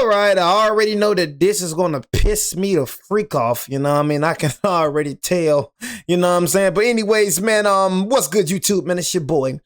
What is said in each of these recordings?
All right, I already know that this is gonna piss me the freak off. You know what I mean? I can already tell. You know what I'm saying? But anyways, man, what's good, YouTube, man? It's your boy,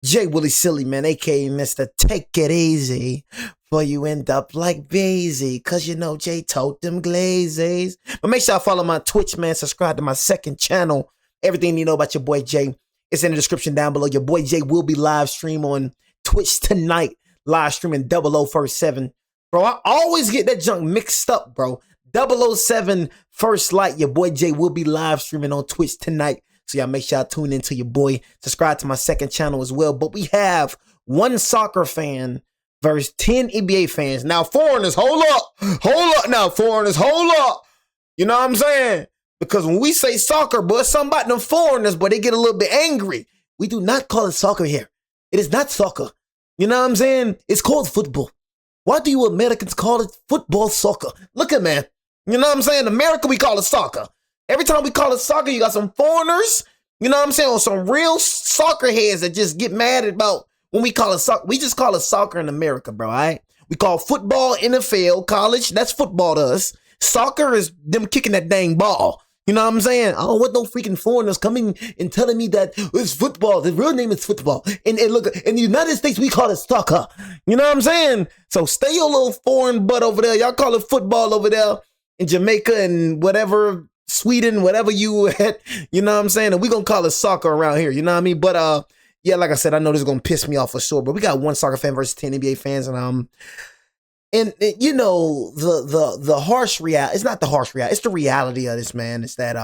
Jay Willie Silly, man, aka Mr. Take It Easy. Before you end up like Bazy, cause you know Jay told them glazes. But make sure I follow my Twitch, man. Subscribe to my second channel. Everything you know about your boy Jay, it's in the description down below. Your boy Jay will be live stream on Twitch tonight. Live streaming 0047. Bro, I always get that junk mixed up, bro. 007 First Light. Your boy Jay will be live streaming on Twitch tonight. So y'all make sure y'all tune into your boy. Subscribe to my second channel as well. But we have one soccer fan versus 10 NBA fans. Now, foreigners, hold up. Hold up now, foreigners, hold up. You know what I'm saying? Because when we say soccer, but something about them foreigners, but they get a little bit angry. We do not call it soccer here. It is not soccer. You know what I'm saying? It's called football. Why do you Americans call it football soccer? Look at man. You know what I'm saying? America, we call it soccer. Every time we call it soccer, you got some foreigners, you know what I'm saying, or some real soccer heads that just get mad about when we call it soccer. We just call it soccer in America, bro, all right? We call football NFL, college, that's football to us. Soccer is them kicking that dang ball. You know what I'm saying? I don't want no freaking foreigners coming and telling me that it's football. The real name is football. And look, in the United States, we call it soccer. You know what I'm saying? So stay your little foreign butt over there. Y'all call it football over there in Jamaica and whatever, Sweden, whatever you at. You know what I'm saying? And we gonna call it soccer around here. You know what I mean? But yeah, like I said, I know this is gonna piss me off for sure. But we got one soccer fan versus 10 NBA fans, and you know, the harsh reality, it's not the harsh reality, it's the reality of this, man. It's that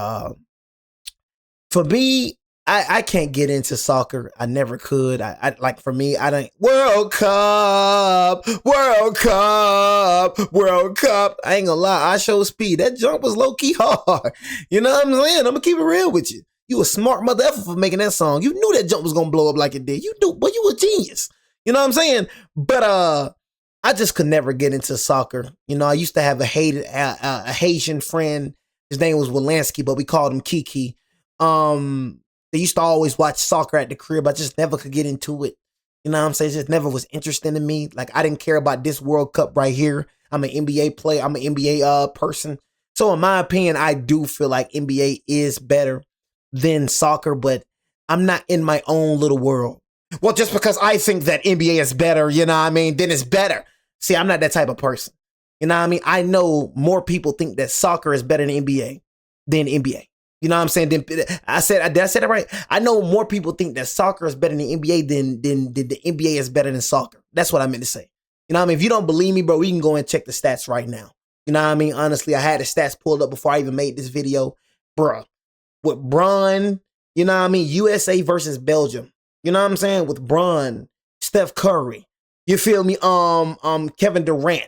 for me, I can't get into soccer. I never could. I like, for me, I don't. World Cup. I ain't gonna lie, I show speed. That jump was low-key hard. You know what I'm saying? I'm gonna keep it real with you. You a smart mother effer for making that song. You knew that jump was gonna blow up like it did. You knew, but you a genius. You know what I'm saying? But I just could never get into soccer. You know, I used to have a Haitian friend. His name was Wolanski, but we called him Kiki. They used to always watch soccer at the crib. I just never could get into it. You know what I'm saying? It just never was interesting to me. Like, I didn't care about this World Cup right here. I'm an NBA player. I'm an NBA person. So in my opinion, I do feel like NBA is better than soccer, but I'm not in my own little world. Well, just because I think that NBA is better, you know what I mean, then it's better. See, I'm not that type of person. You know what I mean? I know more people think that soccer is better than NBA. You know what I'm saying? Did I say that right? I know more people think that soccer is better than NBA than the NBA is better than soccer. That's what I meant to say. You know what I mean? If you don't believe me, bro, we can go and check the stats right now. You know what I mean? Honestly, I had the stats pulled up before I even made this video. Bruh, with Bron, you know what I mean? USA versus Belgium. You know what I'm saying? With Bron, Steph Curry, you feel me? Kevin Durant,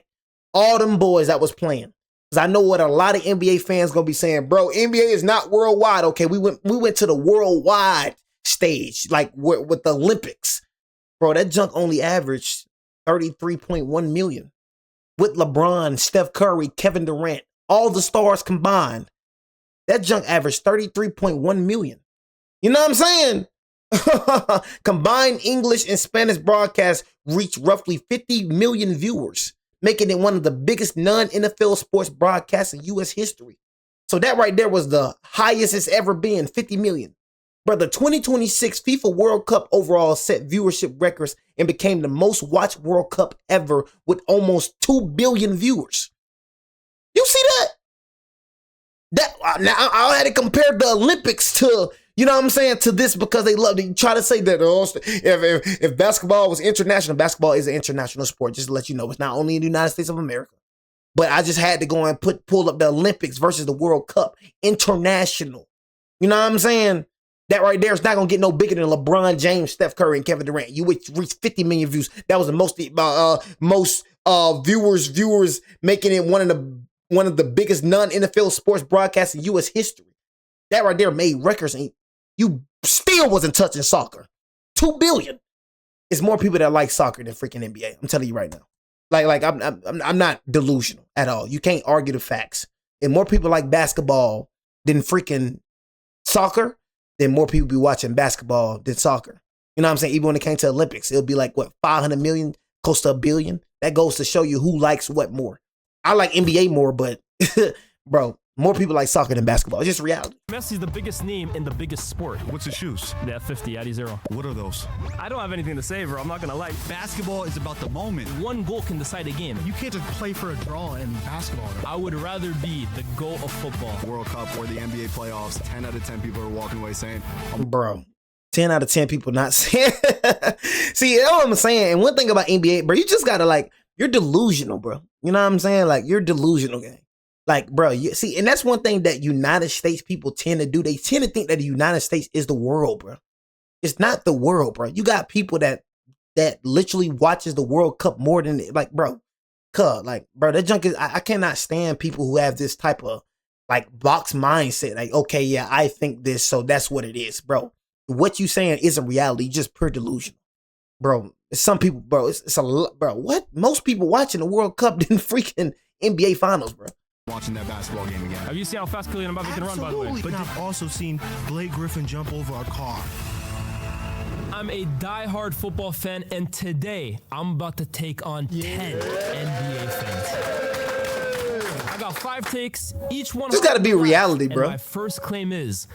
all them boys that was playing. Because I know what a lot of NBA fans gonna be saying, bro, NBA is not worldwide. Okay, we went to the worldwide stage, like with the Olympics. Bro, that junk only averaged 33.1 million. With LeBron, Steph Curry, Kevin Durant, all the stars combined, that junk averaged 33.1 million. You know what I'm saying? Combined English and Spanish broadcasts reached roughly 50 million viewers, making it one of the biggest non-NFL sports broadcasts in U.S. history. So that right there was the highest it's ever been, 50 million. But the 2026 FIFA World Cup overall set viewership records and became the most watched World Cup ever with almost 2 billion viewers. You see that? Now I had to compare the Olympics to, you know what I'm saying, to this, because they love to try to say that if basketball was international, basketball is an international sport. Just to let you know, it's not only in the United States of America. But I just had to go and pull up the Olympics versus the World Cup, international. You know what I'm saying? That right there is not gonna get no bigger than LeBron James, Steph Curry, and Kevin Durant. You would reach 50 million views. That was the most viewers, making it one of the biggest non-NFL sports broadcasts in U.S. history. That right there made records, and you still wasn't touching soccer. 2 billion. It's more people that like soccer than freaking NBA. I'm telling you right now. Like I'm not delusional at all. You can't argue the facts. And more people like basketball than freaking soccer, then more people be watching basketball than soccer. You know what I'm saying? Even when it came to Olympics, it'll be like, what, 500 million, close to 1 billion. that goes to show you who likes what more. I like NBA more, but bro, more people like soccer than basketball. It's just reality. Messi's the biggest name in the biggest sport. What's his shoes? They have 50, Addy Zero. What are those? I don't have anything to say, bro. I'm not gonna lie. Basketball is about the moment. One goal can decide a game. You can't just play for a draw in basketball. I would rather be the GOAT of football. World Cup or the NBA playoffs, 10 out of 10 people are walking away saying, bro, 10 out of 10 people not saying. See, that's what I'm saying. And one thing about NBA, bro, you just gotta like, you're delusional, bro. You know what I'm saying? Like, you're delusional, gang. Like, bro, you see, and that's one thing that United States people tend to do. They tend to think that the United States is the world, bro. It's not the world, bro. You got people that literally watches the World Cup more than, like, bro, that junk is, I cannot stand people who have this type of, like, box mindset. Like, okay, yeah, I think this, so that's what it is, bro. What you saying isn't reality, just pure delusion. Bro, some people, bro, it's a lot, bro, what? Most people watching the World Cup than freaking NBA Finals, bro. Watching that basketball game again. Have you seen how fast Kylian Mbappe can run, by the way? But I've also seen Blake Griffin jump over a car. I'm a diehard football fan, and today I'm about to take on 10 NBA fans. I got 5 takes, each one. This got to be reality, bro. And my first claim is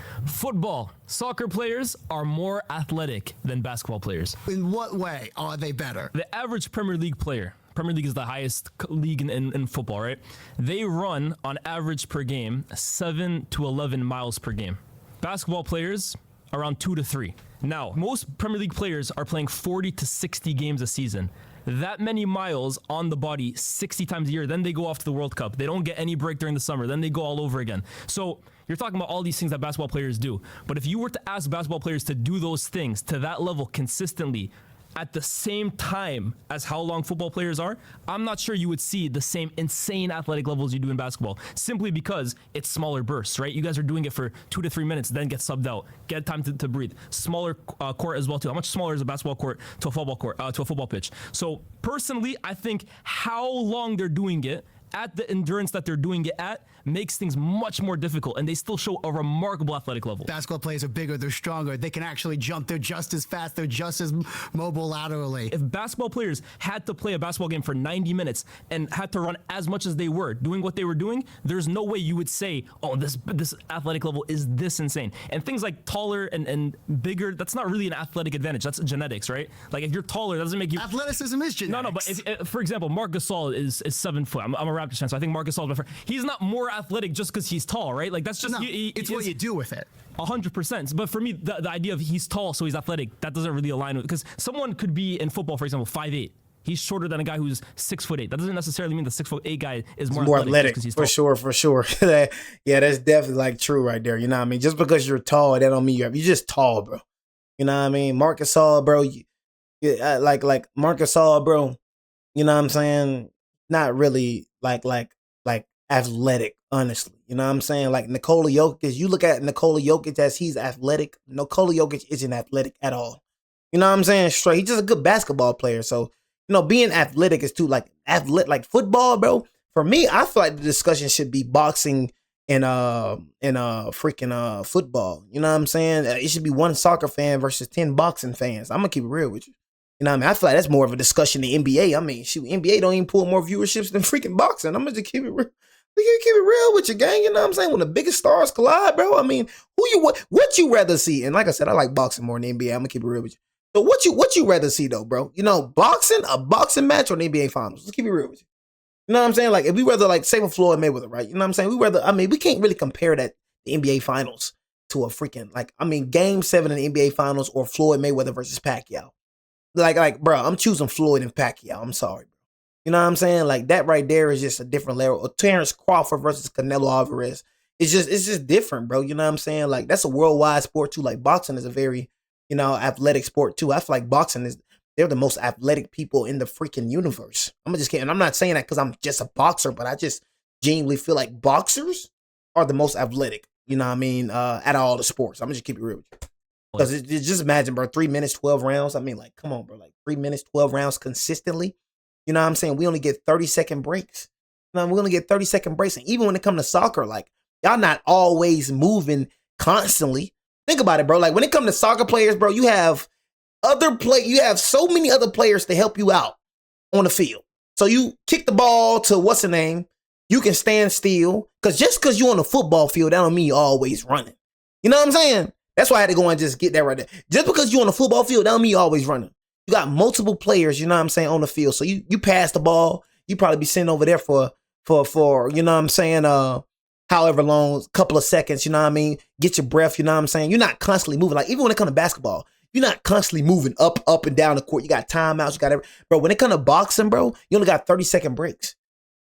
soccer players are more athletic than basketball players. In what way are they better? The average Premier League player. Premier League is the highest league in football, right? They run, on average per game, 7 to 11 miles per game. Basketball players, around 2 to 3. Now, most Premier League players are playing 40 to 60 games a season. That many miles on the body 60 times a year, then they go off to the World Cup. They don't get any break during the summer. Then they go all over again. So you're talking about all these things that basketball players do. But if you were to ask basketball players to do those things to that level consistently, at the same time as how long football players are, I'm not sure you would see the same insane athletic levels you do in basketball, simply because it's smaller bursts, right? You guys are doing it for 2 to 3 minutes, then get subbed out, get time to breathe. Smaller court as well too. How much smaller is a basketball court to a football court, to a football pitch? So personally, I think how long they're doing it at the endurance that they're doing it at makes things much more difficult, and they still show a remarkable athletic level. Basketball players are bigger, they're stronger, they can actually jump, they're just as fast, they're just as mobile laterally. If basketball players had to play a basketball game for 90 minutes and had to run as much as they were, doing what they were doing, there's no way you would say, oh, this athletic level is this insane. And things like taller and bigger, that's not really an athletic advantage, that's genetics, right? Like, if you're taller, that doesn't make you... Athleticism is genetics. No, but if, for example, Marc Gasol is 7 foot. I'm a Raptors fan, so I think Marc Gasol is better. He's not more athletic just because he's tall, right? Like, that's just... No, it's what you do with it. 100%. But for me, the idea of he's tall, so he's athletic, that doesn't really align with... Because someone could be, in football, for example, 5'8". He's shorter than a guy who's 6'8". That doesn't necessarily mean the 6'8" guy is more athletic because he's tall. For sure. Yeah, that's definitely like true right there. You know what I mean? Just because you're tall, that don't mean you're just tall, bro. You know what I mean? Marc Gasol, bro. Like Marc Gasol, bro. You know what I'm saying? Not really like athletic, honestly. You know what I'm saying? Like Nikola Jokic, you look at Nikola Jokic as he's athletic. Nikola Jokic isn't athletic at all. You know what I'm saying? Straight. He's just a good basketball player. So, you know, being athletic is too like football, bro. For me, I feel like the discussion should be boxing and freaking football. You know what I'm saying? It should be one soccer fan versus 10 boxing fans. I'm gonna keep it real with you. You know what I mean? I feel like that's more of a discussion than NBA. I mean, shoot, NBA don't even pull more viewerships than freaking boxing. I'm gonna just keep it real. We can keep it real with you, gang. You know what I'm saying? When the biggest stars collide, bro. I mean, what you rather see? And like I said, I like boxing more than NBA. I'm gonna keep it real with you. So what you rather see though, bro? You know, a boxing match or the NBA finals? Let's keep it real with you. You know what I'm saying? Like, if we rather like say with Floyd Mayweather, right? You know what I'm saying? We can't really compare that the NBA finals to a freaking Game 7 in the NBA finals or Floyd Mayweather versus Pacquiao. Like, bro, I'm choosing Floyd and Pacquiao. I'm sorry, bro. You know what I'm saying? Like, that right there is just a different level. Or Terrence Crawford versus Canelo Alvarez. It's just different, bro. You know what I'm saying? Like, that's a worldwide sport too. Like, boxing is a very, you know, athletic sport too. I feel like they're the most athletic people in the freaking universe. I'm just kidding. I'm not saying that because I'm just a boxer, but I just genuinely feel like boxers are the most athletic, you know what I mean, out of all the sports. I'm gonna just keep it real with you. Because just imagine, bro, 3 minutes, 12 rounds. I mean, like, come on, bro. Like, 3 minutes, 12 rounds consistently. You know what I'm saying? We only get 30-second breaks. You know, we only get 30-second breaks. And even when it comes to soccer, like, y'all not always moving constantly. Think about it, bro. Like, when it comes to soccer players, bro, you have so many other players to help you out on the field. So you kick the ball to what's the name? You can stand still. Because just because you're on the football field, that don't mean you're always running. You know what I'm saying? That's why I had to go and just get that right there. Just because you're on the football field, that don't mean you're always running. You got multiple players, you know what I'm saying, on the field. So you pass the ball, you probably be sitting over there for you know what I'm saying, however long, couple of seconds, you know what I mean? Get your breath, you know what I'm saying? You're not constantly moving. Like, even when it comes to basketball, you're not constantly moving up and down the court. You got timeouts, you got everything. Bro, when it comes to boxing, bro, you only got 30-second breaks.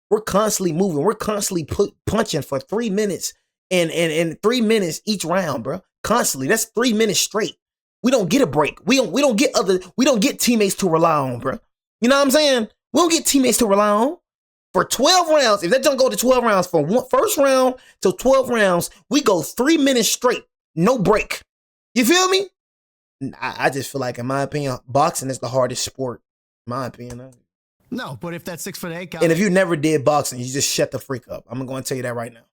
We're constantly moving. We're constantly punching for 3 minutes and 3 minutes each round, bro. Constantly. That's 3 minutes straight. We don't get a break. We don't get teammates to rely on, bro. You know what I'm saying? We don't get teammates to rely on. For 12 rounds, if that don't go to 12 rounds, from first round to 12 rounds, we go 3 minutes straight. No break. You feel me? I just feel like, in my opinion, boxing is the hardest sport. In my opinion. No, but if that 6'8" guy. And if you never did boxing, you just shut the freak up. I'm going to tell you that right now.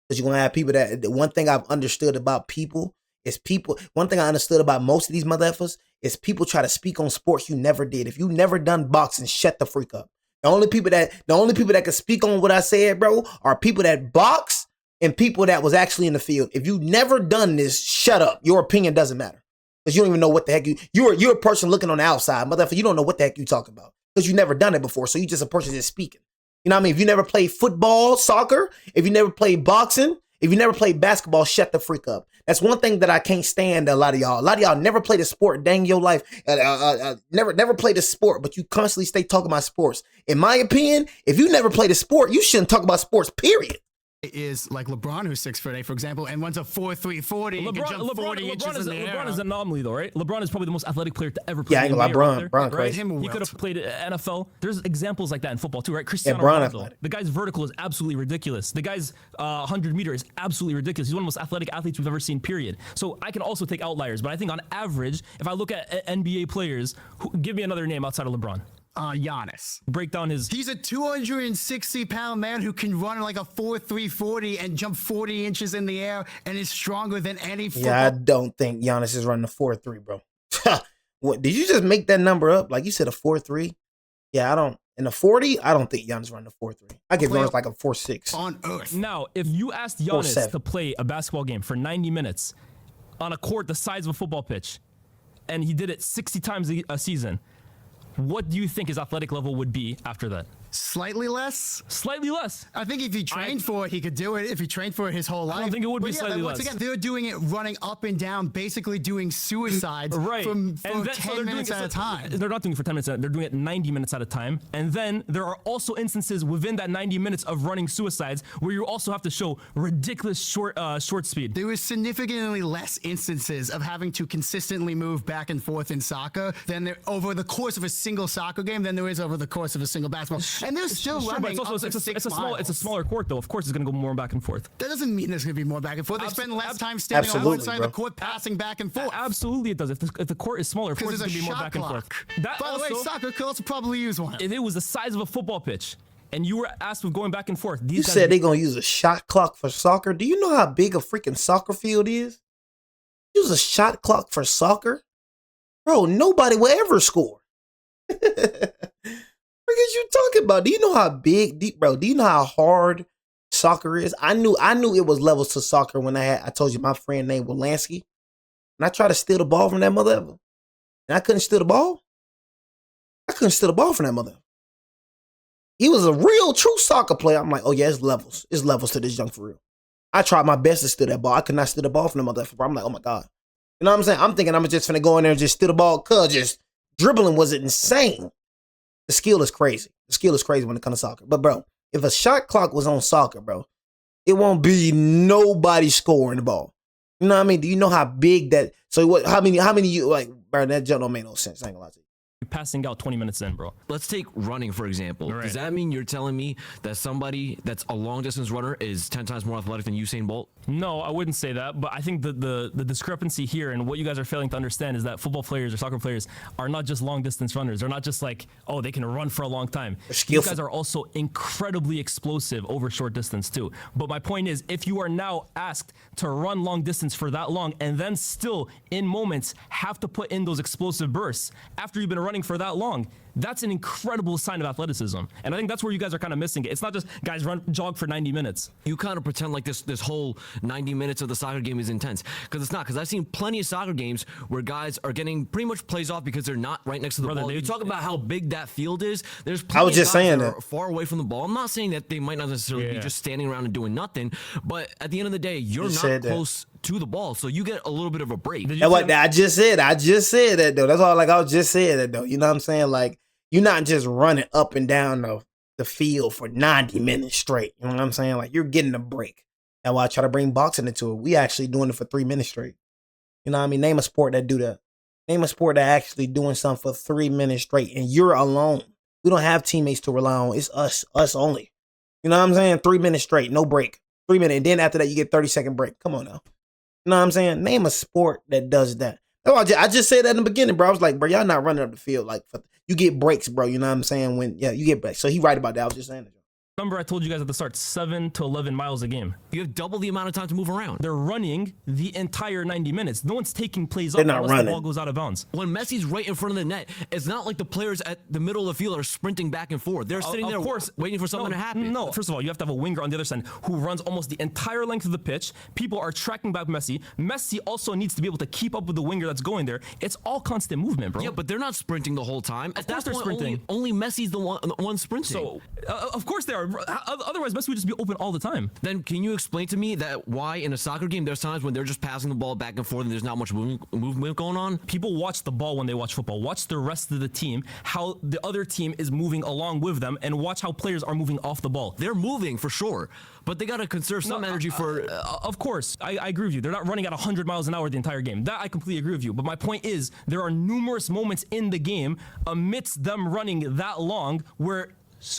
Because you're going to have people that, the one thing I've understood about people is one thing I understood about most of these motherfuckers is people try to speak on sports you never did. If you never done boxing, shut the freak up. The only people that can speak on what I said, bro, are people that box and people that was actually in the field. If you never done this, shut up. Your opinion doesn't matter. Because you don't even know what the heck you're a person looking on the outside. Motherfucker, you don't know what the heck you talking about. Because you never done it before. So you just a person that's speaking. You know what I mean? If you never played football, soccer, if you never played boxing, if you never played basketball, shut the freak up. That's one thing that I can't stand a lot of y'all. A lot of y'all never played a sport dang your life. Never played a sport, but you constantly stay talking about sports. In my opinion, if you never played a sport, you shouldn't talk about sports, period. Is like LeBron, who's 6'8", for example, and runs a 4.3 40. He can jump 40 inches in the air. LeBron is an anomaly, though, right? LeBron is probably the most athletic player to ever play. Yeah, I ain't gonna lie, Bron right? crazy. He could have played NFL. There's examples like that in football too, right? Cristiano Bron Ronaldo. athletic. The guy's vertical is absolutely ridiculous. The guy's 100 meter is absolutely ridiculous. He's one of the most athletic athletes we've ever seen, period. So I can also take outliers, but I think on average, if I look at NBA players, give me another name outside of LeBron. Giannis. Break down his. He's a 260-pound man who can run like a 4.3 40 and jump 40 inches in the air and is stronger than any football. Yeah, I don't think Giannis is running a 4.3, bro. What, did you just make that number up? Like you said, a 4.3? Yeah, I don't. In a 40, I don't think Giannis running a 4.3. I give Giannis like a 4.6. On earth. Now, if you asked Giannis 4.7. to play a basketball game for 90 minutes on a court the size of a football pitch, and he did it 60 times a season, what do you think his athletic level would be after that? Slightly less? Slightly less. I think if he trained for it, he could do it. If he trained for it his whole life. I don't think it would be But slightly once less. again, they're doing it running up and down, basically doing suicides Right. from And 10 minutes at a time. They're not doing it for 10 minutes. They're doing it 90 minutes at a time. And then there are also instances within that 90 minutes of running suicides where you also have to show ridiculous short speed. There was significantly less instances of having to consistently move back and forth in soccer than there over the course of a single soccer game than there is over the course of a single basketball. And they're still Sure, running but it's also up to it's a 6 small it's a miles. smaller court though. Of course, it's going to go more back and forth. That doesn't mean there's going to be more back and forth. They Abs- spend less abs- time standing on one absolutely, side bro. of the court, passing back and forth. Absolutely, it does. If the court is smaller, of course, Because it's there's going a to be more shot back and clock. forth. That By the way, also, soccer could also probably use one. if it was the size of a football pitch and you were asked with going back and forth, these You guys said they're going to use a shot clock for soccer. Do you know how big a freaking soccer field is? Use a shot clock for soccer? Bro, nobody will ever score. What are you talking about? Do you know how big, bro? Do you know how hard soccer is? I knew it was levels to soccer when I told you my friend named Wolanski. And I tried to steal the ball from that mother ever. And I couldn't steal the ball. I couldn't steal the ball from that mother. He was a real true soccer player. I'm like, oh yeah, it's levels. It's levels to this junk for real. I tried my best to steal that ball. I could not steal the ball from the motherfucker. I'm like, oh my God. You know what I'm saying? I'm thinking I'm just finna go in there and just steal the ball because just dribbling was insane. The skill is crazy. The skill is crazy when it comes to soccer. But bro, if a shot clock was on soccer, bro, it won't be nobody scoring the ball. You know what I mean? Do you know how big that? So what? How many you like? Bro, that jump don't make no sense. I ain't gonna lie to you. You're passing out 20 minutes in, bro. Let's take running, for example. Right. Does that mean you're telling me that somebody that's a long distance runner is 10 times more athletic than Usain Bolt? No, I wouldn't say that. But I think the discrepancy here and what you guys are failing to understand is that football players or soccer players are not just long distance runners. They're not just like, oh, they can run for a long time. These skillful. guys are also incredibly explosive over short distance too. But my point is, if you are now asked to run long distance for that long and then still in moments have to put in those explosive bursts after you've been running for that long, That's an incredible sign of athleticism. And I think that's where you guys are kind of missing it. It's not just guys jog for 90 minutes. You kind of pretend like this whole 90 minutes of the soccer game is intense, because it's not. Because I've seen plenty of soccer games where guys are getting pretty much plays off because they're not right next to the ball. You talk about how big that field is. There's plenty I was just of guys saying that that are far away from the ball. I'm not saying that they might not necessarily be just standing around and doing nothing, but at the end of the day, you're not close to the ball, so you get a little bit of a break. That's what I just said. I just said that though. That's all. Like I was just saying that though. You know what I'm saying? Like you're not just running up and down the field for 90 minutes straight. You know what I'm saying? Like you're getting a break. That's why I try to bring boxing into it. We actually doing it for 3 minutes straight. You know what I mean? Name a sport that do that. Name a sport that actually doing something for 3 minutes straight, and you're alone. We don't have teammates to rely on. It's us only. You know what I'm saying? 3 minutes straight, no break. 3 minutes, and then after that you get 30-second break. Come on now. You know what I'm saying? Name a sport that does that. I just said that in the beginning, bro. I was like, bro, y'all not running up the field. Like, you get breaks, bro. You know what I'm saying? You get breaks. So he right about that. I was just saying that. Remember, I told you guys at the start, 7 to 11 miles a game. You have double the amount of time to move around. They're running the entire 90 minutes. No one's taking plays They're up not unless running. the ball goes out of bounds. When Messi's right in front of the net, it's not like the players at the middle of the field are sprinting back and forth. They're sitting there waiting for something to happen. No, first of all, you have to have a winger on the other side who runs almost the entire length of the pitch. People are tracking back Messi. Messi also needs to be able to keep up with the winger that's going there. It's all constant movement, bro. Yeah, but they're not sprinting the whole time. At that they're point, sprinting. Only Messi's the one sprinting. So, of course they are. Otherwise, Messi would just be open all the time. Then can you explain to me that why in a soccer game there's times when they're just passing the ball back and forth and there's not much movement going on? People watch the ball when they watch football. Watch the rest of the team, how the other team is moving along with them, and watch how players are moving off the ball. They're moving for sure, but they got to conserve some energy for... Of course, I agree with you. They're not running at 100 miles an hour the entire game. That I completely agree with you. But my point is, there are numerous moments in the game amidst them running that long where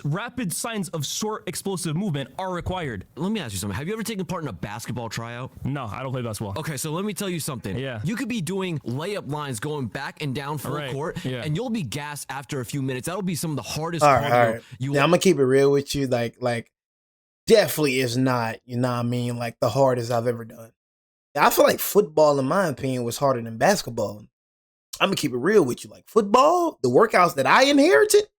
rapid signs of short explosive movement are required. Let me ask you something. Have you ever taken part in a basketball tryout? No, I don't play basketball. Okay, so let me tell you something. Yeah. You could be doing layup lines going back and down full court, and you'll be gassed after a few minutes. That'll be some of the hardest cardio I'm gonna keep it real with you. Like definitely is not, you know what I mean, like the hardest I've ever done. I feel like football, in my opinion, was harder than basketball. I'm gonna keep it real with you. Like football, the workouts that I inherited,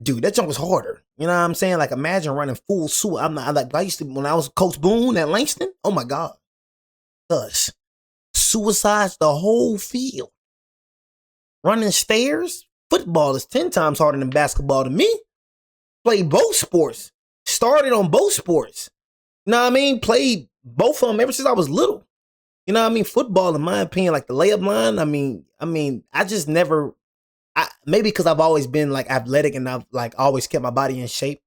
dude, that jump was harder. You know what I'm saying? Like, imagine running full suit. I used to, when I was Coach Boone at Langston, oh my God. Us. Suicides the whole field. Running stairs. Football is 10 times harder than basketball to me. Played both sports. Started on both sports. You know what I mean? Played both of them ever since I was little. You know what I mean? Football, in my opinion, like the layup line, I mean, I just never... maybe because I've always been like athletic and I've like always kept my body in shape.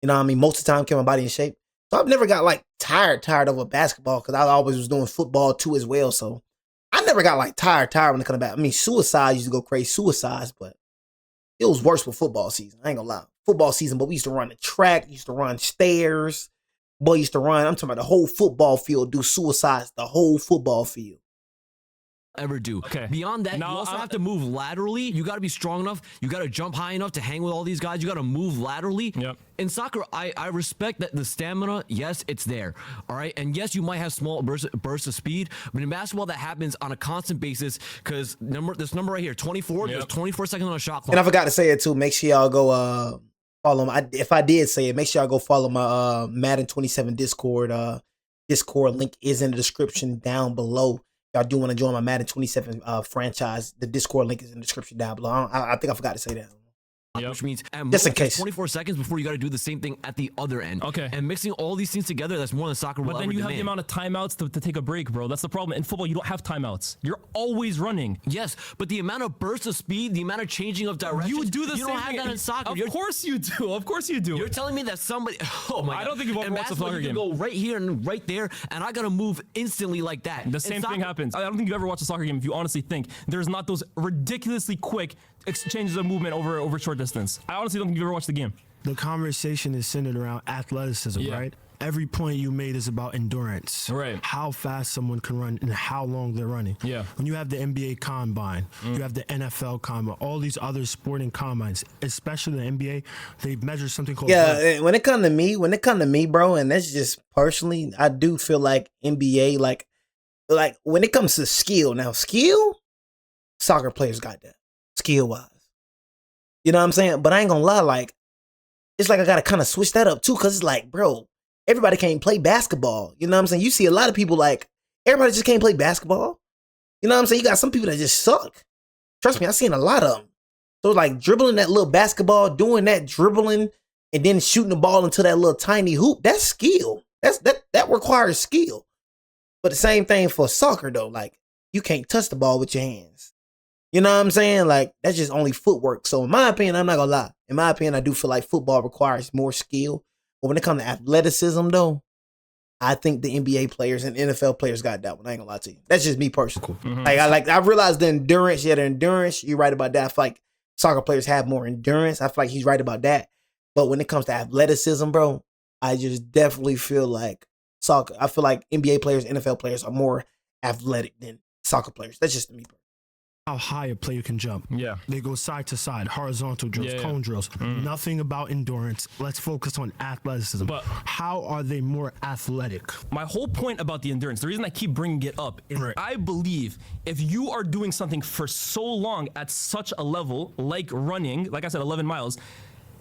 You know what I mean? Most of the time kept my body in shape. So I've never got like tired of a basketball because I always was doing football too as well. So I never got like tired when it comes back. I mean, suicide used to go crazy, suicides, but it was worse with football season. I ain't gonna lie. Football season, but we used to run the track, used to run stairs. Boy used to run, I'm talking about the whole football field, do suicides, the whole football field. Ever do. Okay. Beyond that, Now, you also have to move laterally. You got to be strong enough. You got to jump high enough to hang with all these guys. You got to move laterally. Yep. In soccer, I respect that the stamina, yes, it's there. All right. And yes, you might have small bursts of speed, but in basketball, that happens on a constant basis because this number right here, 24, there's 24 seconds on a shot clock. And I forgot to say it too. Make sure y'all go follow my, if I did say it, make sure y'all go follow my Madden 27 Discord. Discord link is in the description down below. Y'all do want to join my Madden 27 franchise. The Discord link is in the description down below. I think I forgot to say that. Which means at just in most case 24 seconds before you got to do the same thing at the other end. Okay. And mixing all these things together, that's more than soccer will But then ever you have demand. the amount of timeouts to take a break, bro. That's the problem. In football, you don't have timeouts. You're always running. Yes, but the amount of bursts of speed, the amount of changing of direction, You do the you same don't have thing. that in soccer. Of course you do. Of course you do. You're telling me that somebody... Oh my God. I don't think you've ever In watched a basketball, soccer you game. can go right here and right there, and I got to move instantly like that. The In same soccer- thing happens. I don't think you've ever watched a soccer game if you honestly think there's not those ridiculously quick exchanges of movement over short distance. I honestly don't think you've ever watched the game. The conversation is centered around athleticism, Yeah. right? Every point you made is about endurance. Right. How fast someone can run and how long they're running. Yeah. When you have the NBA combine, you have the NFL combine, all these other sporting combines, especially the NBA, they measure something called When it come to me, bro, and that's just personally, I do feel like NBA, like when it comes to skill, soccer players got that skill wise. You know what I'm saying? But I ain't gonna lie, like, it's like I gotta kind of switch that up too, because it's like, bro, everybody can't play basketball. You know what I'm saying? You see a lot of people like, everybody just can't play basketball. You know what I'm saying? You got some people that just suck. Trust me, I've seen a lot of them. So like dribbling that little basketball, doing that dribbling, and then shooting the ball into that little tiny hoop, that's skill. That requires skill. But the same thing for soccer though, like you can't touch the ball with your hands. You know what I'm saying? Like that's just only footwork. So in my opinion, I'm not gonna lie. In my opinion, I do feel like football requires more skill. But when it comes to athleticism though, I think the NBA players and NFL players got that one. I ain't gonna lie to you. That's just me personally. I realized the endurance. Yeah, the endurance. You're right about that. I feel like soccer players have more endurance. I feel like he's right about that. But when it comes to athleticism, bro, I just definitely feel like soccer. I feel like NBA players, NFL players are more athletic than soccer players. That's just me. How high a player can jump. Yeah. They go side to side, horizontal drills, cone drills. Nothing about endurance. Let's focus on athleticism. But how are they more athletic? my whole point about the endurance, the reason I keep bringing it up is I believe if you are doing something for so long at such a level, like running, like I said, 11 miles,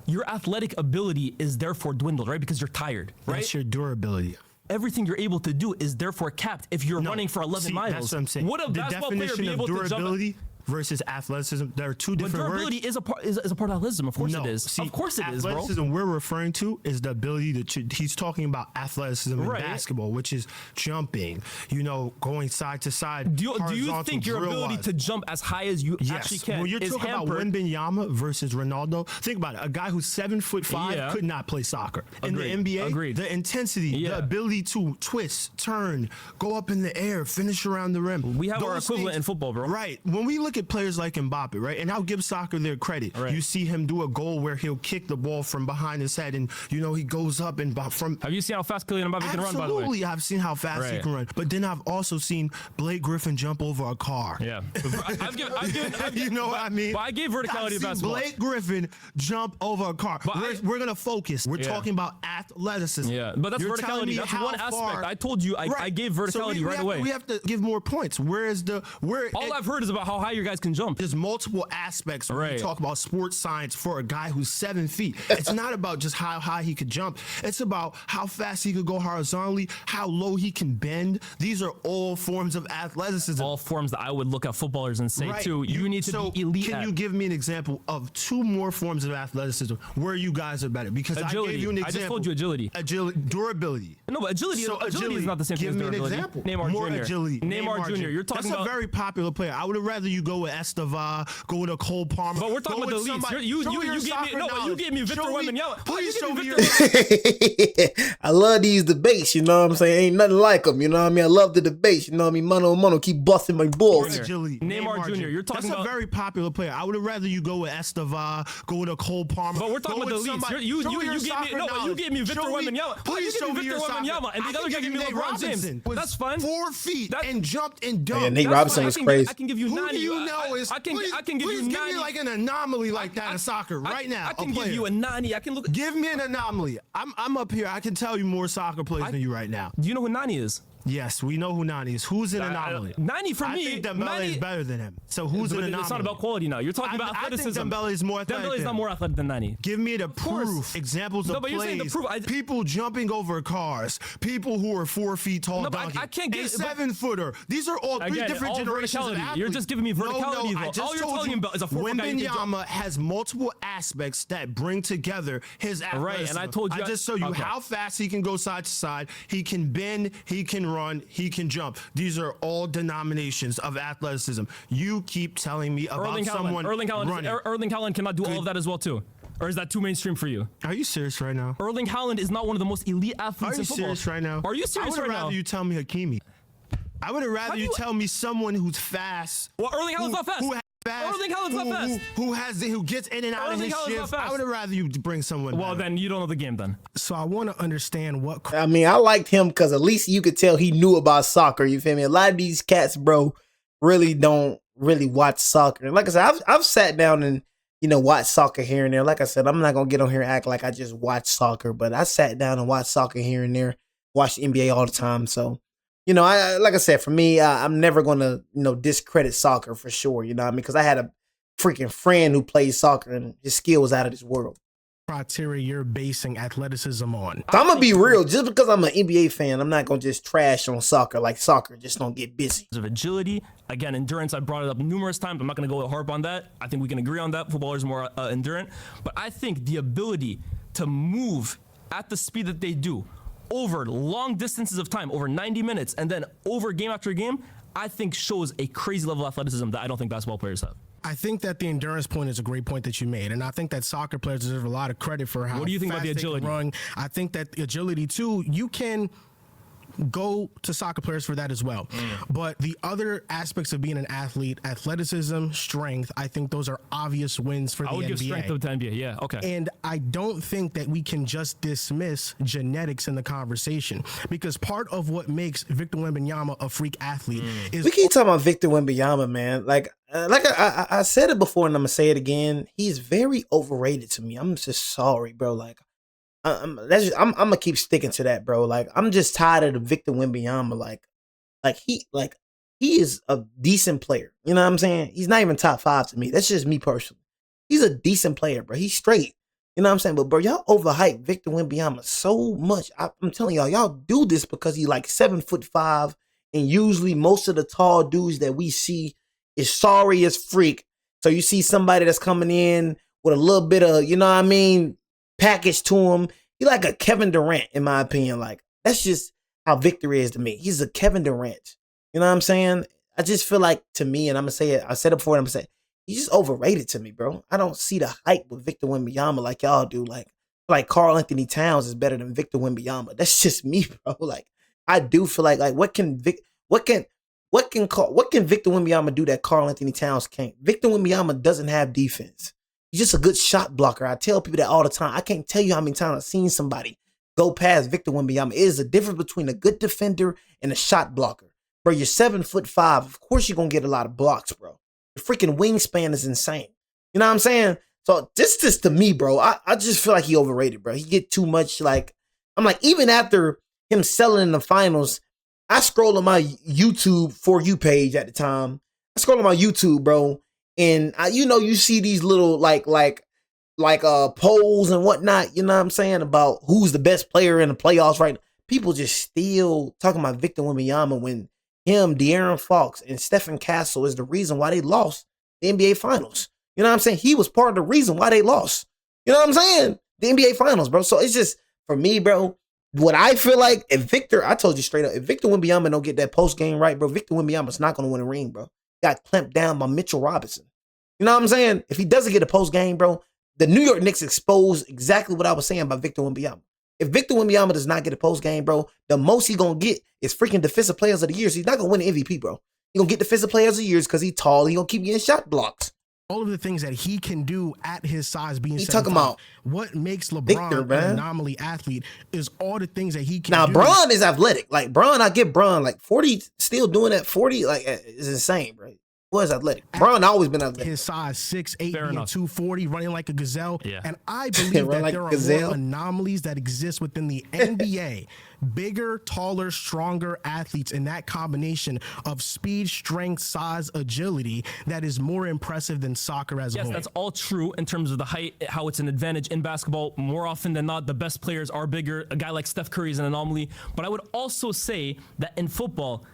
your athletic ability is therefore dwindled, right? Because you're tired, right? That's your durability. Everything you're able to do is therefore capped if you're running for 11 miles. That's what I'm saying. Would a the basketball player definition be of able to jump? durability versus athleticism, there are two But different durability words. is a part is a part of athleticism. Of course it is. See, of course it is, bro. athleticism we're referring to is the ability to. He's talking about athleticism in Right. basketball, which is jumping. You know, going side to side. Do you horizontal think your ability drill-wise. to jump as high as you actually Yes, can when you're is talking about hampered? Wembanyama versus Ronaldo, think about it. A guy who's 7'5" Yeah. could not play soccer. In Agreed. the NBA, Agreed. the intensity, Yeah. the ability to twist, turn, go up in the air, finish around the rim. We have our Those equivalent in football, bro. Right. When we look at players like Mbappe, right, and I'll give soccer their credit. Right. You see him do a goal where he'll kick the ball from behind his head, and you know he goes up and from. Have you seen how fast Kylian Mbappe can run, by the way? Absolutely, I've seen how fast he Right. can run. But then I've also seen Blake Griffin jump over a car. Yeah. I've given, You know what I mean? But I gave verticality I've to seen basketball. Blake Griffin jump over a car. But We're gonna focus. We're Yeah. talking about athleticism. Yeah, but that's You're telling verticality. me That's how one aspect. far- I told you I gave verticality So we right have away. we have to give more points. All I've heard is about how high your guys can jump. There's multiple aspects when Right. you talk about sports science for a guy who's 7 feet. It's not about just how high he could jump. It's about how fast he could go horizontally, how low he can bend. These are all forms of athleticism. All forms that I would look at footballers and say Right. too, you need to so be elite Can at. you give me an example of two more forms of athleticism where you guys are better? Because I Agility. gave you an I example. just told you agility. Durability. No, but agility, So agility is not the same give thing as me an durability. example. Neymar More Jr. agility. Neymar Jr. You're talking That's about. a very popular player. I would have rather you go with Esteva, go with a Cole Palmer. But we're talking go about with the elites. somebody- You show me your gave me soccer no, but you knowledge. gave me Victor Show me- Wembanyama. Please You show gave me Victor your. I love these debates, you know what I'm saying? Ain't nothing like them, you know what I mean? I love the debates, you know what I mean? Mano a mano, keep busting my balls. Agility. Neymar Jr. You're talking That's about. a very popular player. I would have rather you go with Esteva, go with a Cole Palmer. But we're talking go about with the elites. somebody- You show me your gave me soccer no, but you knowledge. gave me Victor Show me- Wembanyama. Please You show gave me me your Victor soccer. Wembanyama, and I the other can guy give gave you me Nate LeBron James. Robinson. Was That's fine. 4 feet That- and jumped and dunked. Yeah, Nate That's Robinson fine. was I can crazy. I can give you Who 90. do you know is? I can give please you give 90. me like an anomaly like that in soccer right now. I can a give player. you a 90. I can look. Give me an anomaly. I'm up here. I can tell you more soccer players than you right now. Do you know who Nani is? Yes, we know who Nani is. Who's an anomaly? Nani for I me. think Dembele Nani is better than him. So who's an But anomaly? it's not about quality now. You're talking about I think athleticism. Dembele is more athletic. Dembele is than not him. more athletic than Nani. Give me the course. proof. Examples No, of but you're saying the plays. proof. People jumping over cars. People who are 4 feet tall. No, but I dunking. can't get- a 7-footer. These are all three Again, different all generations of verticality. athletes. You're just giving me verticality, No, I though. just All you're told telling you, me about is a 4-foot guy who can jump. Wembanyama has multiple aspects that bring together his athleticism. Right, and I told you- I just showed you okay. how fast he can go side to side. He can bend. He can run. He can jump. These are all denominations of athleticism. You keep telling me about Erling someone Haaland. running. Erling Haaland cannot do all of that as well too. Or is that too mainstream for you? Are you serious right now? Erling Haaland is not one of the most elite athletes Are you in football. serious right now? Are you serious I would right have rather now? you tell me Hakimi. I would have rather How do you you- tell me someone who's fast. Well, Erling Haaland's not fast. Who has fast. Erling Haaland's not fast. Who gets in and out Erling of his Haaland's not shifts. fast. I would have rather you bring someone. Well, better. then you don't know the game then. So I want to understand what. I mean, I liked him because at least you could tell he knew about soccer. You feel me? A lot of these cats, bro, really don't really watch soccer. And like I said, I've sat down and watch soccer here and there. Like I said, I'm not gonna get on here and act like I just watch soccer, but I sat down and watched soccer here and there. Watch the NBA all the time. So, I like I said, for me, I'm never gonna discredit soccer for sure. You know what I mean? Because I had freaking friend who plays soccer and his skill was out of this world. Criteria you're basing athleticism on? So I'm gonna be real. Just because I'm an NBA fan, I'm not gonna just trash on soccer. Like soccer just don't get busy. Of agility, again, endurance. I brought it up numerous times. I'm not going to go harp on that. I think we can agree on that. Footballers are more endurant, but I think the ability to move at the speed that they do over long distances of time, over 90 minutes, and then over game after game, I think shows a crazy level of athleticism that I don't think basketball players have. I think that the endurance point is a great point that you made, and I think that soccer players deserve a lot of credit for how What do you think about fast the they can agility? run. I think that the agility too, you can go to soccer players for that as well. But the other aspects of being an athlete, athleticism, strength, I think those are obvious wins for I the would NBA. give strength to the NBA. Yeah, okay. And I don't think that we can just dismiss genetics in the conversation, because part of what makes Victor Wembanyama a freak athlete is We keep talking about Victor Wembanyama, man. Like I said it before, and I'm gonna say it again. He's very overrated to me. I'm just sorry, bro. Like I'm gonna keep sticking to that, bro. Like I'm just tired of the Victor Wembanyama. Like he is a decent player. You know what I'm saying? He's not even top 5 to me. That's just me personally. He's a decent player, bro. He's straight. You know what I'm saying? But bro, y'all overhype Victor Wembanyama so much. I'm telling y'all do this because he like 7'5", and usually most of the tall dudes that we see is sorry as freak. So you see somebody that's coming in with a little bit of, you know what I mean, package to him. He like a Kevin Durant, in my opinion. Like that's just how Victor is to me. He's a Kevin Durant. You know what I'm saying? I just feel like, to me, and I'm gonna say it. I said it before, and I'm gonna say it, he's just overrated to me, bro. I don't see the hype with Victor Wembanyama like y'all do. Like Karl Anthony Towns is better than Victor Wembanyama. That's just me, bro. Like I do feel like what can Victor Wembanyama do that Karl Anthony Towns can't? Victor Wembanyama doesn't have defense. He's just a good shot blocker. I tell people that all the time. I can't tell you how many times I've seen somebody go past Victor Wembanyama. It is a difference between a good defender and a shot blocker. Bro, you're 7'5". Of course you're gonna get a lot of blocks, bro. Your freaking wingspan is insane. You know what I'm saying? So this to me, bro, I just feel like he overrated, bro. He get too much, like, I'm like, even after him selling in the finals, I scroll on my YouTube For You page at the time. I scroll on my YouTube, bro, and you see these little like polls and whatnot, you know what I'm saying, about who's the best player in the playoffs right now. People just still talking about Victor Wembanyama when him, De'Aaron Fox, and Stephen Castle is the reason why they lost the NBA Finals. You know what I'm saying? He was part of the reason why they lost. You know what I'm saying? The NBA Finals, bro. So it's just, for me, bro, what I feel like, I told you straight up, if Victor Wembanyama don't get that post game right, bro, Victor Wembanyama's not going to win a ring, bro. Got clamped down by Mitchell Robinson. You know what I'm saying? If he doesn't get a post game, bro, the New York Knicks exposed exactly what I was saying about Victor Wembanyama. If Victor Wembanyama does not get a post game, bro, the most he gonna get is freaking defensive players of the year. So he's not gonna win an MVP, bro. He gonna get defensive players of the years because he's tall. He gonna keep getting shot blocks. all of the things that he can do at his size, being He 7'5". talking about What makes LeBron Victor, an man. anomaly athlete is all the things that he can Now, do. Bron is athletic. Like, Bron, I get Bron. Like, 40, still doing that 40, like, is insane, bro. Was athletic. Bron always been athletic. His size 6'8", Fair being enough. 240, running like a gazelle. Yeah. And I believe Run that like there a are gazelle. more anomalies that exist within the NBA. Bigger, taller, stronger athletes in that combination of speed, strength, size, agility that is more impressive than soccer as a Yes, whole. that's all true in terms of the height, how it's an advantage in basketball. More often than not, the best players are bigger. A guy like Steph Curry is an anomaly. But I would also say that in football,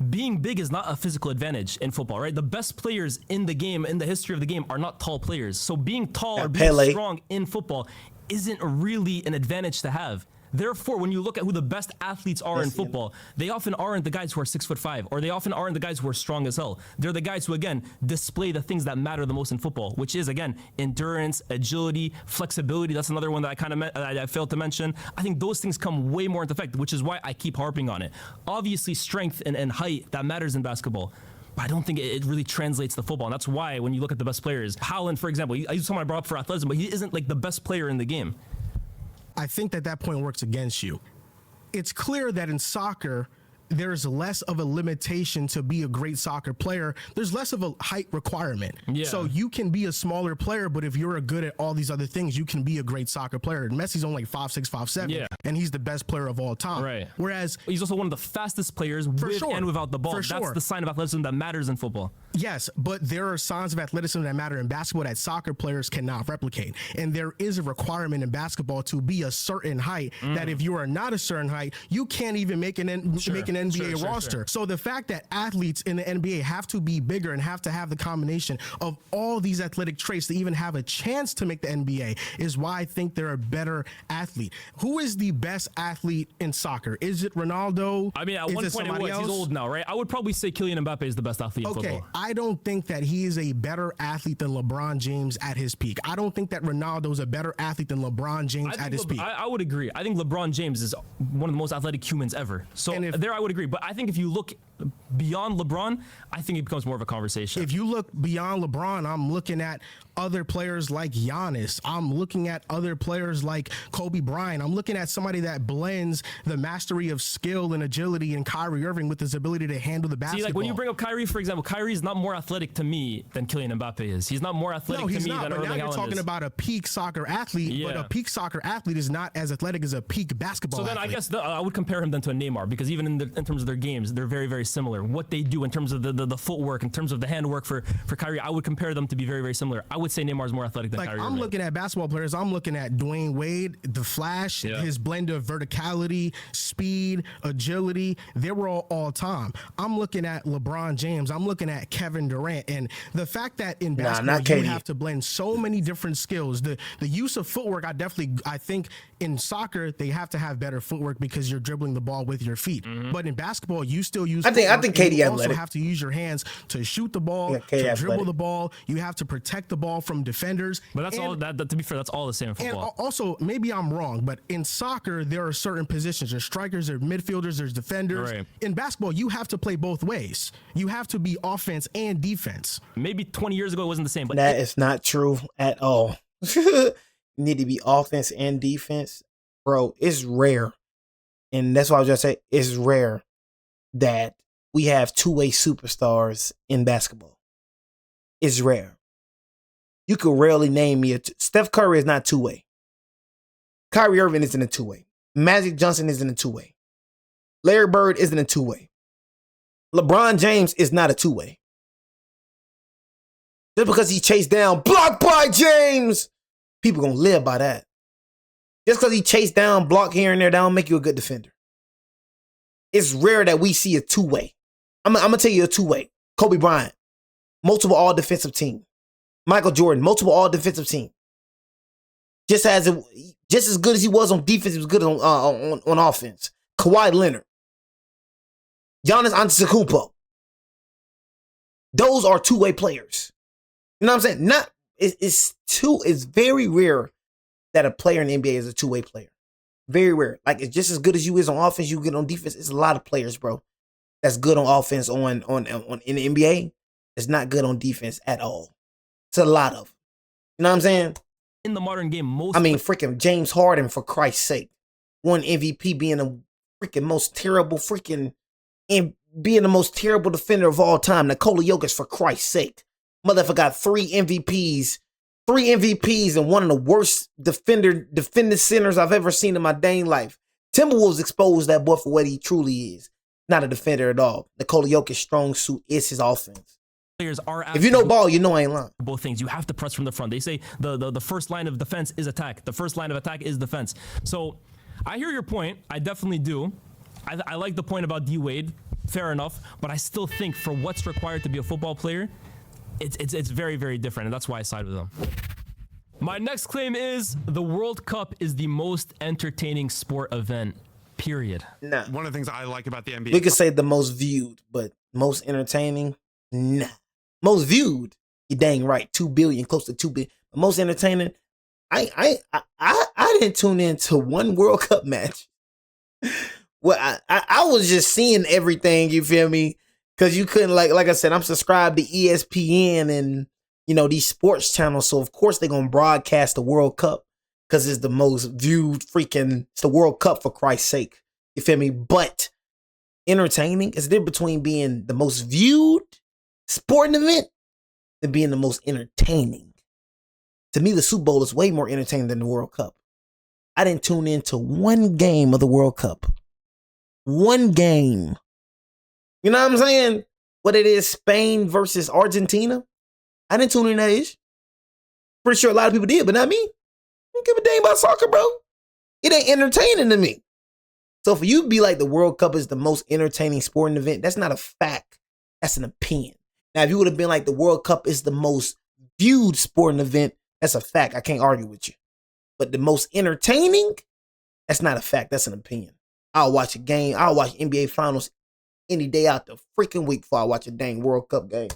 being big is not a physical advantage in football, right? The best players in the game, in the history of the game, are not tall players. So being tall or being Pele. strong in football isn't really an advantage to have. Therefore, when you look at who the best athletes are in football, they often aren't the guys who are 6'5", or they often aren't the guys who are strong as hell. They're the guys who, again, display the things that matter the most in football, which is, again, endurance, agility, flexibility. That's another one that I failed to mention. I think those things come way more into effect, which is why I keep harping on it. Obviously, strength and height, that matters in basketball. But I don't think it really translates to football. And that's why when you look at the best players, Haaland, for example, I used someone I brought up for athleticism, but he isn't like the best player in the game. I think that point works against you. It's clear that in soccer, there's less of a limitation to be a great soccer player. There's less of a height requirement. Yeah. So you can be a smaller player, but if you're good at all these other things, you can be a great soccer player. Messi's only like 5'6", 5'7", Yeah. and he's the best player of all time. Right. Whereas He's also one of the fastest players with sure. and without the ball. For That's sure. the sign of athleticism that matters in football. Yes, but there are signs of athleticism that matter in basketball that soccer players cannot replicate. And there is a requirement in basketball to be a certain height that if you are not a certain height, you can't even make an NBA roster. So the fact that athletes in the NBA have to be bigger and have to have the combination of all these athletic traits to even have a chance to make the NBA is why I think they're a better athlete. Who is the best athlete in soccer? Is it Ronaldo? I mean, at Is one it point it somebody was. He's else? old now, right? I would probably say Kylian Mbappe is the best athlete in Okay, football. I don't think that he is a better athlete than LeBron James at his peak. I don't think that Ronaldo is a better athlete than LeBron James at his peak. I would agree. I think LeBron James is one of the most athletic humans ever. So there I would agree. But I think if you look beyond LeBron, I think it becomes more of a conversation. If you look beyond LeBron, I'm looking at other players like Giannis. I'm looking at other players like Kobe Bryant. I'm looking at somebody that blends the mastery of skill and agility in Kyrie Irving with his ability to handle the basketball. See, like when you bring up Kyrie, for example, Kyrie is not more athletic to me than Kylian Mbappe is. He's not more athletic to me than but Erling now you're Haaland talking is. about a peak soccer athlete, but Yeah. a peak soccer athlete is not as athletic as a peak basketball So then I athlete. guess I would compare him then to a Neymar because even in terms of their games, they're very, very similar. What they do in terms of the footwork, in terms of the handwork for Kyrie, I would compare them to be very, very similar. I would say Neymar's more athletic than Like Kyrie I'm Irving. looking at basketball players. I'm looking at Dwayne Wade, the Flash, Yeah. his blend of verticality, speed, agility. They were all time. I'm looking at LeBron James. I'm looking at Kevin Durant, and the fact that in basketball not you KD. have to blend so many different skills. The use of footwork. I think in soccer they have to have better footwork because you're dribbling the ball with your feet. But in basketball, you still use. I think footwork, KD and you also athletic. have to use your hands to shoot the ball, Yeah, to KD dribble athletic. the ball. You have to protect the ball from defenders. But that's And- all. That to be fair, that's all the same in and football. also, maybe I'm wrong, but in soccer, there are certain positions. There's strikers, there's midfielders, there's defenders. Right. In basketball, you have to play both ways. You have to be offense and defense. Maybe 20 years ago it wasn't the same, but That is not true at all. You need to be offense and defense. Bro, it's rare. And that's why I was just saying it's rare that we have two-way superstars in basketball. It's rare. You could rarely name me Steph Curry is not two-way. Kyrie Irving isn't a two-way. Magic Johnson isn't a two-way. Larry Bird isn't a two-way. LeBron James is not a two-way. Just because he chased down, blocked by James, people gonna live by that. Just because he chased down, block here and there, that don't make you a good defender. It's rare that we see a two-way. I'm gonna tell you a two-way. Kobe Bryant, multiple all-defensive team. Michael Jordan, multiple all-defensive team. Just as good as he was on defense, he was good on offense. Kawhi Leonard, Giannis Antetokounmpo. Those are two-way players. You know what I'm saying? It's very rare that a player in the NBA is a two-way player. Very rare. Like, it's just as good as you is on offense, you get on defense. It's a lot of players, bro, that's good on offense in the NBA. It's not good on defense at all. It's a lot of. You know what I'm saying? in the modern game, freaking James Harden, for Christ's sake, won MVP, being the most terrible defender of all time. Nikola Jokic, for Christ's sake, motherfucker got three MVPs and one of the worst defending centers I've ever seen in my dang life. Timberwolves exposed that boy for what he truly is. Not a defender at all. Nikola Jokic's strong suit is his offense. players are. If you know ball, you know I ain't lying. Both things. You have to press from the front. They say the first line of defense is attack. The first line of attack is defense. So I hear your point. I definitely do. I like the point about D Wade. Fair enough. But I still think for what's required to be a football player, it's very, very different. And that's why I side with them. My next claim is the World Cup is the most entertaining sport event. Period. Nah. One of the things I like about the NBA. We could say the most viewed, but most entertaining? Nah. Most viewed? You're dang right. 2 billion, close to 2 billion. But most entertaining? I didn't tune into one World Cup match. Well, I was just seeing everything, you feel me? Because you couldn't, like I said, I'm subscribed to ESPN and, these sports channels. So, of course, they're going to broadcast the World Cup because it's the most viewed it's the World Cup, for Christ's sake. You feel me? But entertaining is the difference between being the most viewed sporting event and being the most entertaining. To me, the Super Bowl is way more entertaining than the World Cup. I didn't tune into one game of the World Cup. One game. You know what I'm saying? what it is, Spain versus Argentina? I didn't tune in that ish. Pretty sure a lot of people did, but not me. I don't give a damn about soccer, bro. It ain't entertaining to me. So for you to be like the World Cup is the most entertaining sporting event, that's not a fact. That's an opinion. Now, if you would have been like the World Cup is the most viewed sporting event, that's a fact. I can't argue with you. But the most entertaining, that's not a fact. That's an opinion. I'll watch a game. I'll watch NBA Finals any day out the freaking week before I watch a dang World Cup game.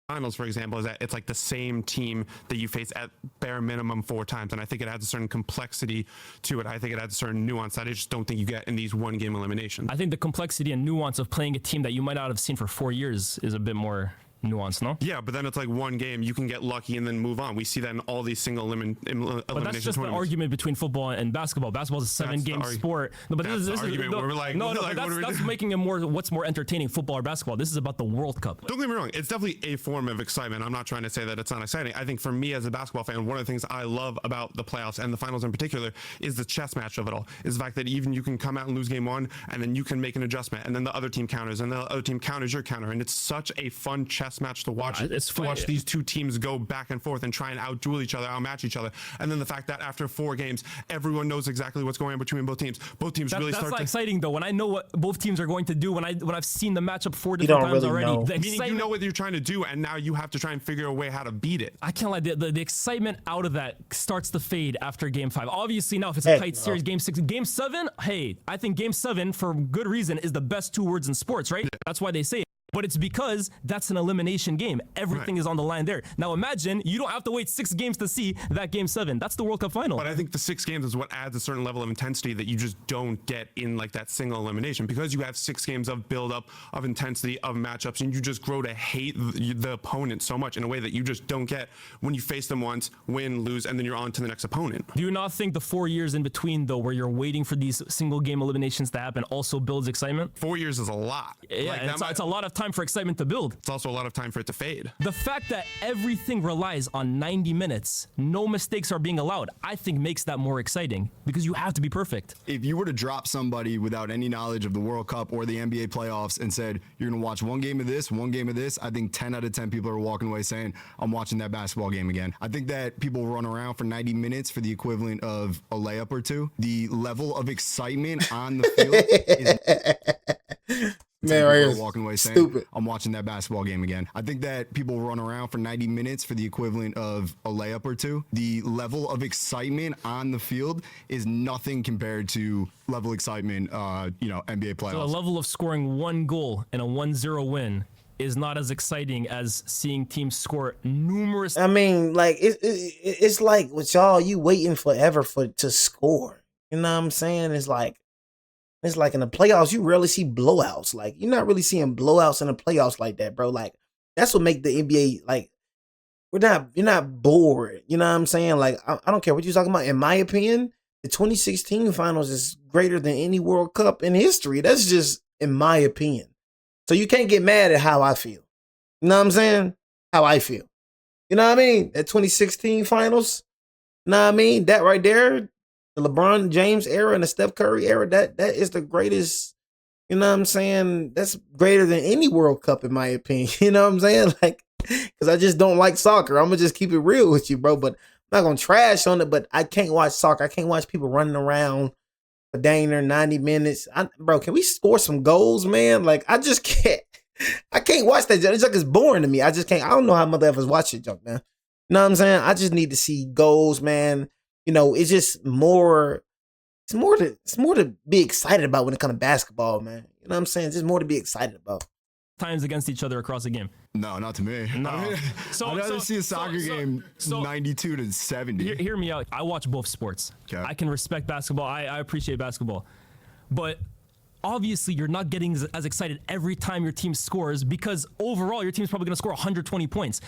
Finals, for example, is that it's like the same team that you face at bare minimum 4 times. And I think it adds a certain complexity to it. I think it adds a certain nuance that I just don't think you get in these one-game eliminations. I think the complexity and nuance of playing a team that you might not have seen for 4 years is a bit more nuanced, no? Yeah, but then it's like one game, you can get lucky and then move on. We see that in all these single elimination But that's just the tournaments. argument between football and basketball. Basketball is a 7-game sport. No, but That's this the is argument where we're like, no, what are but we that's doing? making it more. What's more entertaining, football or basketball? This is about the World Cup. Don't get me wrong, it's definitely a form of excitement. I'm not trying to say that it's not exciting. I think for me as a basketball fan, one of the things I love about the playoffs and the finals in particular is the chess match of it all. Is the fact that even you can come out and lose game 1 and then you can make an adjustment and then the other team counters and the other team counters your counter. And it's such a fun chess match to watch. It's to fun. watch these two teams go back and forth and try and outduel each other, outmatch each other. And then the fact that after 4 games, everyone knows exactly what's going on between both teams. Both teams really That's start not to... exciting though. When I know what both teams are going to do, when I've seen the matchup 4 don't different times really already, know. the Meaning you excitement- know what you're trying to do, and now you have to try and figure a way how to beat it. I can't lie. The excitement out of that starts to fade after Game 5. Obviously, now if it's Heck a tight no. series, Game 6, Game 7. Hey, I think Game 7 for good reason is the best 2 words in sports, right? That's why they say it. But it's because that's an elimination game. Everything is on the line there. Now imagine you don't have to wait 6 games to see that Game 7. That's the World Cup final. But I think the 6 games is what adds a certain level of intensity that you just don't get in like that single elimination, because you have 6 games of build-up, of intensity, of matchups, and you just grow to hate the opponent so much in a way that you just don't get when you face them once, win, lose, and then you're on to the next opponent. Do you not think the 4 years in between, though, where you're waiting for these single game eliminations to happen, also builds excitement? 4 years is a lot. Yeah, Like, it's a lot of time for excitement to build. It's also a lot of time for it to fade. The fact that everything relies on 90 minutes, no mistakes are being allowed, I think makes that more exciting because you have to be perfect. If you were to drop somebody without any knowledge of the World Cup or the NBA playoffs and said, you're going to watch one game of this, I think 10 out of 10 people are walking away saying, I'm watching that basketball game again. I think that people run around for 90 minutes for the equivalent of a layup or 2. The level of excitement on the field is... Man, right here, walking away saying, stupid. I'm watching that basketball game again. I think that people run around for 90 minutes for the equivalent of a layup or 2. The level of excitement on the field is nothing compared to level excitement, NBA playoffs. So a level of scoring 1 goal and a 1-0 win is not as exciting as seeing teams score numerous. I mean, like it's like with y'all, you waiting forever to score. You know what I'm saying? It's like in the playoffs, you rarely see blowouts. Like you're not really seeing blowouts in the playoffs like that, bro. Like that's what make the NBA like you're not bored. You know what I'm saying? Like I don't care what you're talking about. In my opinion, the 2016 finals is greater than any World Cup in history. That's just in my opinion. So you can't get mad at how I feel. You know what I'm saying? How I feel. You know what I mean? That 2016 finals. You know what I mean? That right there, the LeBron James era and the Steph Curry era, that is the greatest. You know what I'm saying? That's greater than any World Cup in my opinion. You know what I'm saying? Like, because I just don't like soccer. I'm gonna just keep it real with you, bro. But I'm not gonna trash on it. But I can't watch soccer. I can't watch people running around for dang near 90 minutes. Bro, can we score some goals, man? Like, I just can't. I can't watch that junk. It's like it's boring to me. I just can't. I don't know how motherfuckers watch it junk, man. You know what I'm saying? I just need to see goals, man. You know, it's just more. It's more to be excited about when it comes to basketball, man. You know what I'm saying? It's just more to be excited about. Times against each other across the game. No, not to me. No. I'd rather see a soccer game 92 to 70. Hear me out. I watch both sports. Okay. I can respect basketball. I appreciate basketball. But obviously, you're not getting as excited every time your team scores because overall, your team's probably going to score 120 points.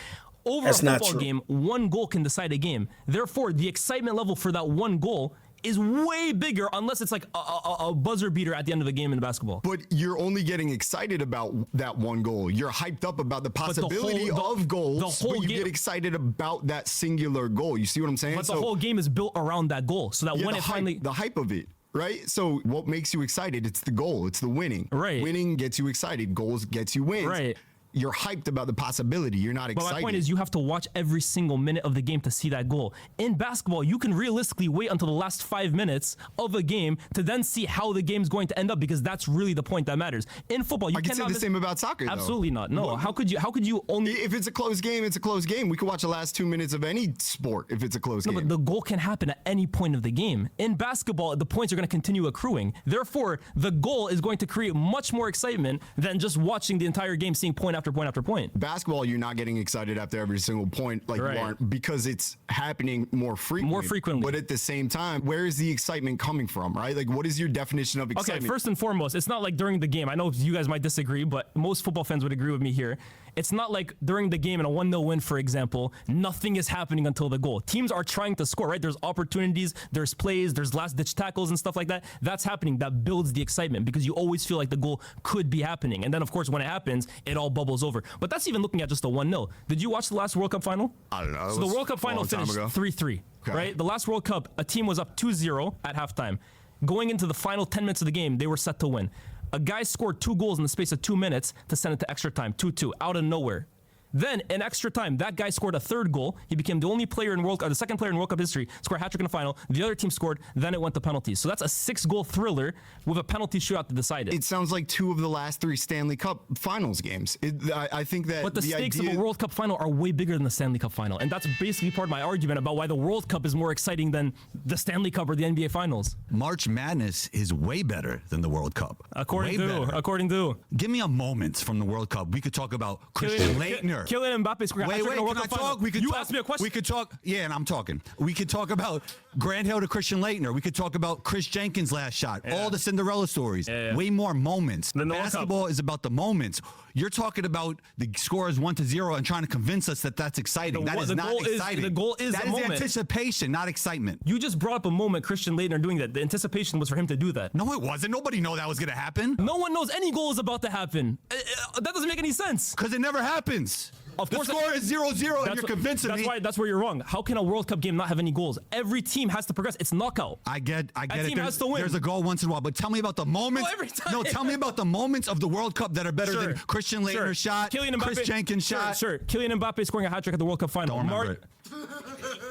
Over That's a not football true. game, 1 goal can decide a game. Therefore, the excitement level for that 1 goal is way bigger unless it's like a buzzer beater at the end of a game in basketball. But you're only getting excited about that 1 goal. You're hyped up about the possibility of goals, but you get excited about that singular goal. You see what I'm saying? But the whole game is built around that goal. So that Yeah, when it finally... the hype of it, right? So what makes you excited? It's the goal. It's the winning. Right. Winning gets you excited. Goals gets you wins. Right. you're hyped about the possibility. You're not But excited. my point is, you have to watch every single minute of the game to see that goal. In basketball, you can realistically wait until the last 5 minutes of a game to then see how the game's going to end up, because that's really the point that matters. In football, you I can say cannot the miss- same about soccer, though. Absolutely not. No. How could you only? If it's a close game, it's a close game. We could watch the last 2 minutes of any sport if it's a close game. But the goal can happen at any point of the game. In basketball, the points are going to continue accruing. Therefore, the goal is going to create much more excitement than just watching the entire game, seeing point after point after point. Basketball, you're not getting excited after every single point like Right. you aren't, because it's happening more frequently. More frequently. But at the same time, where is the excitement coming from, right? Like, what is your definition of Okay, excitement? first and foremost, it's not like during the game. I know you guys might disagree, but most football fans would agree with me here. It's not like during the game in a 1-0 win, for example, nothing is happening until the goal. Teams are trying to score, right? There's opportunities, there's plays, there's last-ditch tackles and stuff like that. That's happening. That builds the excitement because you always feel like the goal could be happening. And then, of course, when it happens, it all bubbles over. But that's even looking at just a 1-0. Did you watch the last World Cup final? I don't know. It So the was World Cup a final long time finished ago. 3-3, Okay. right? The last World Cup, a team was up 2-0 at halftime. Going into the final 10 minutes of the game, they were set to win. A guy scored 2 goals in the space of 2 minutes to send it to extra time, 2-2, out of nowhere. Then, in extra time, that guy scored a 3rd goal. He became the only player in the second player in World Cup history, scored a hat trick in the final. The other team scored, then it went to penalties. So that's a 6-goal thriller with a penalty shootout to decide it. It sounds like 2 of the last 3 Stanley Cup Finals games. I think that But the stakes of idea, a World Cup final are way bigger than the Stanley Cup final. And that's basically part of my argument about why the World Cup is more exciting than the Stanley Cup or the NBA Finals. March Madness is way better than the World Cup. According Way to, better. Give me a moment from the World Cup. We could talk about Christian Laettner. Kylian Mbappe scored a hat Wait, trick in the World can I Cup final. talk? We could You talk, asked me a question. We could talk. Yeah, and I'm talking. We could talk about Grant Hill to Christian Laettner. We could talk about Chris Jenkins' last shot. All the Cinderella stories. Yeah. Way more moments. Than the World Cup. Basketball is about the moments. You're talking about the score is 1-0 and trying to convince us that that's exciting. That is the not goal is- exciting. the goal is that a is moment. anticipation, not excitement. You just brought up a moment, Christian Laettner doing that. The anticipation was for him to do that. No, it wasn't. Nobody knew that was going to happen. No one knows any goal is about to happen. That doesn't make any sense. Because it never happens. Of course, the score is 0-0 and you're convincing me. That's where you're wrong. How can a World Cup game not have any goals? Every team has to progress. It's knockout. I get it. team has to win. There's a goal once in a while, but tell me about the moments. every time. No, tell me about the moments of the World Cup that are better than Christian Laettner's shot, Chris Jenkins' shot. Sure. Kylian Mbappe scoring a hat trick at the World Cup final. Don't remember it.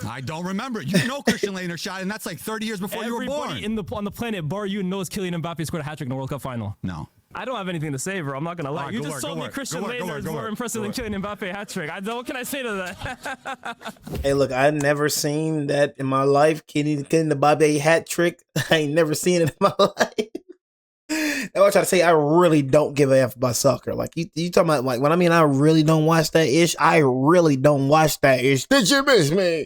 I don't remember. You know Christian Laettner's shot, and that's like 30 years before you were born. Everybody on the planet, bar you, knows Kylian Mbappe scored a hat trick in the World Cup final. No. I don't have anything to say, bro. I'm not gonna lie. right, You go just work, told go me work, Christian go work, go Laettner work, is go more work, impressive go than work. Kylian Mbappe hat trick. What can I say to that? Hey, look, I never seen that in my life. Kylian Mbappe hat trick. I ain't never seen it in my life. That's what I try to say. I really don't give a F about soccer. Like you talking about, like when I mean I really don't watch that ish. I really don't watch that ish. Did you miss me?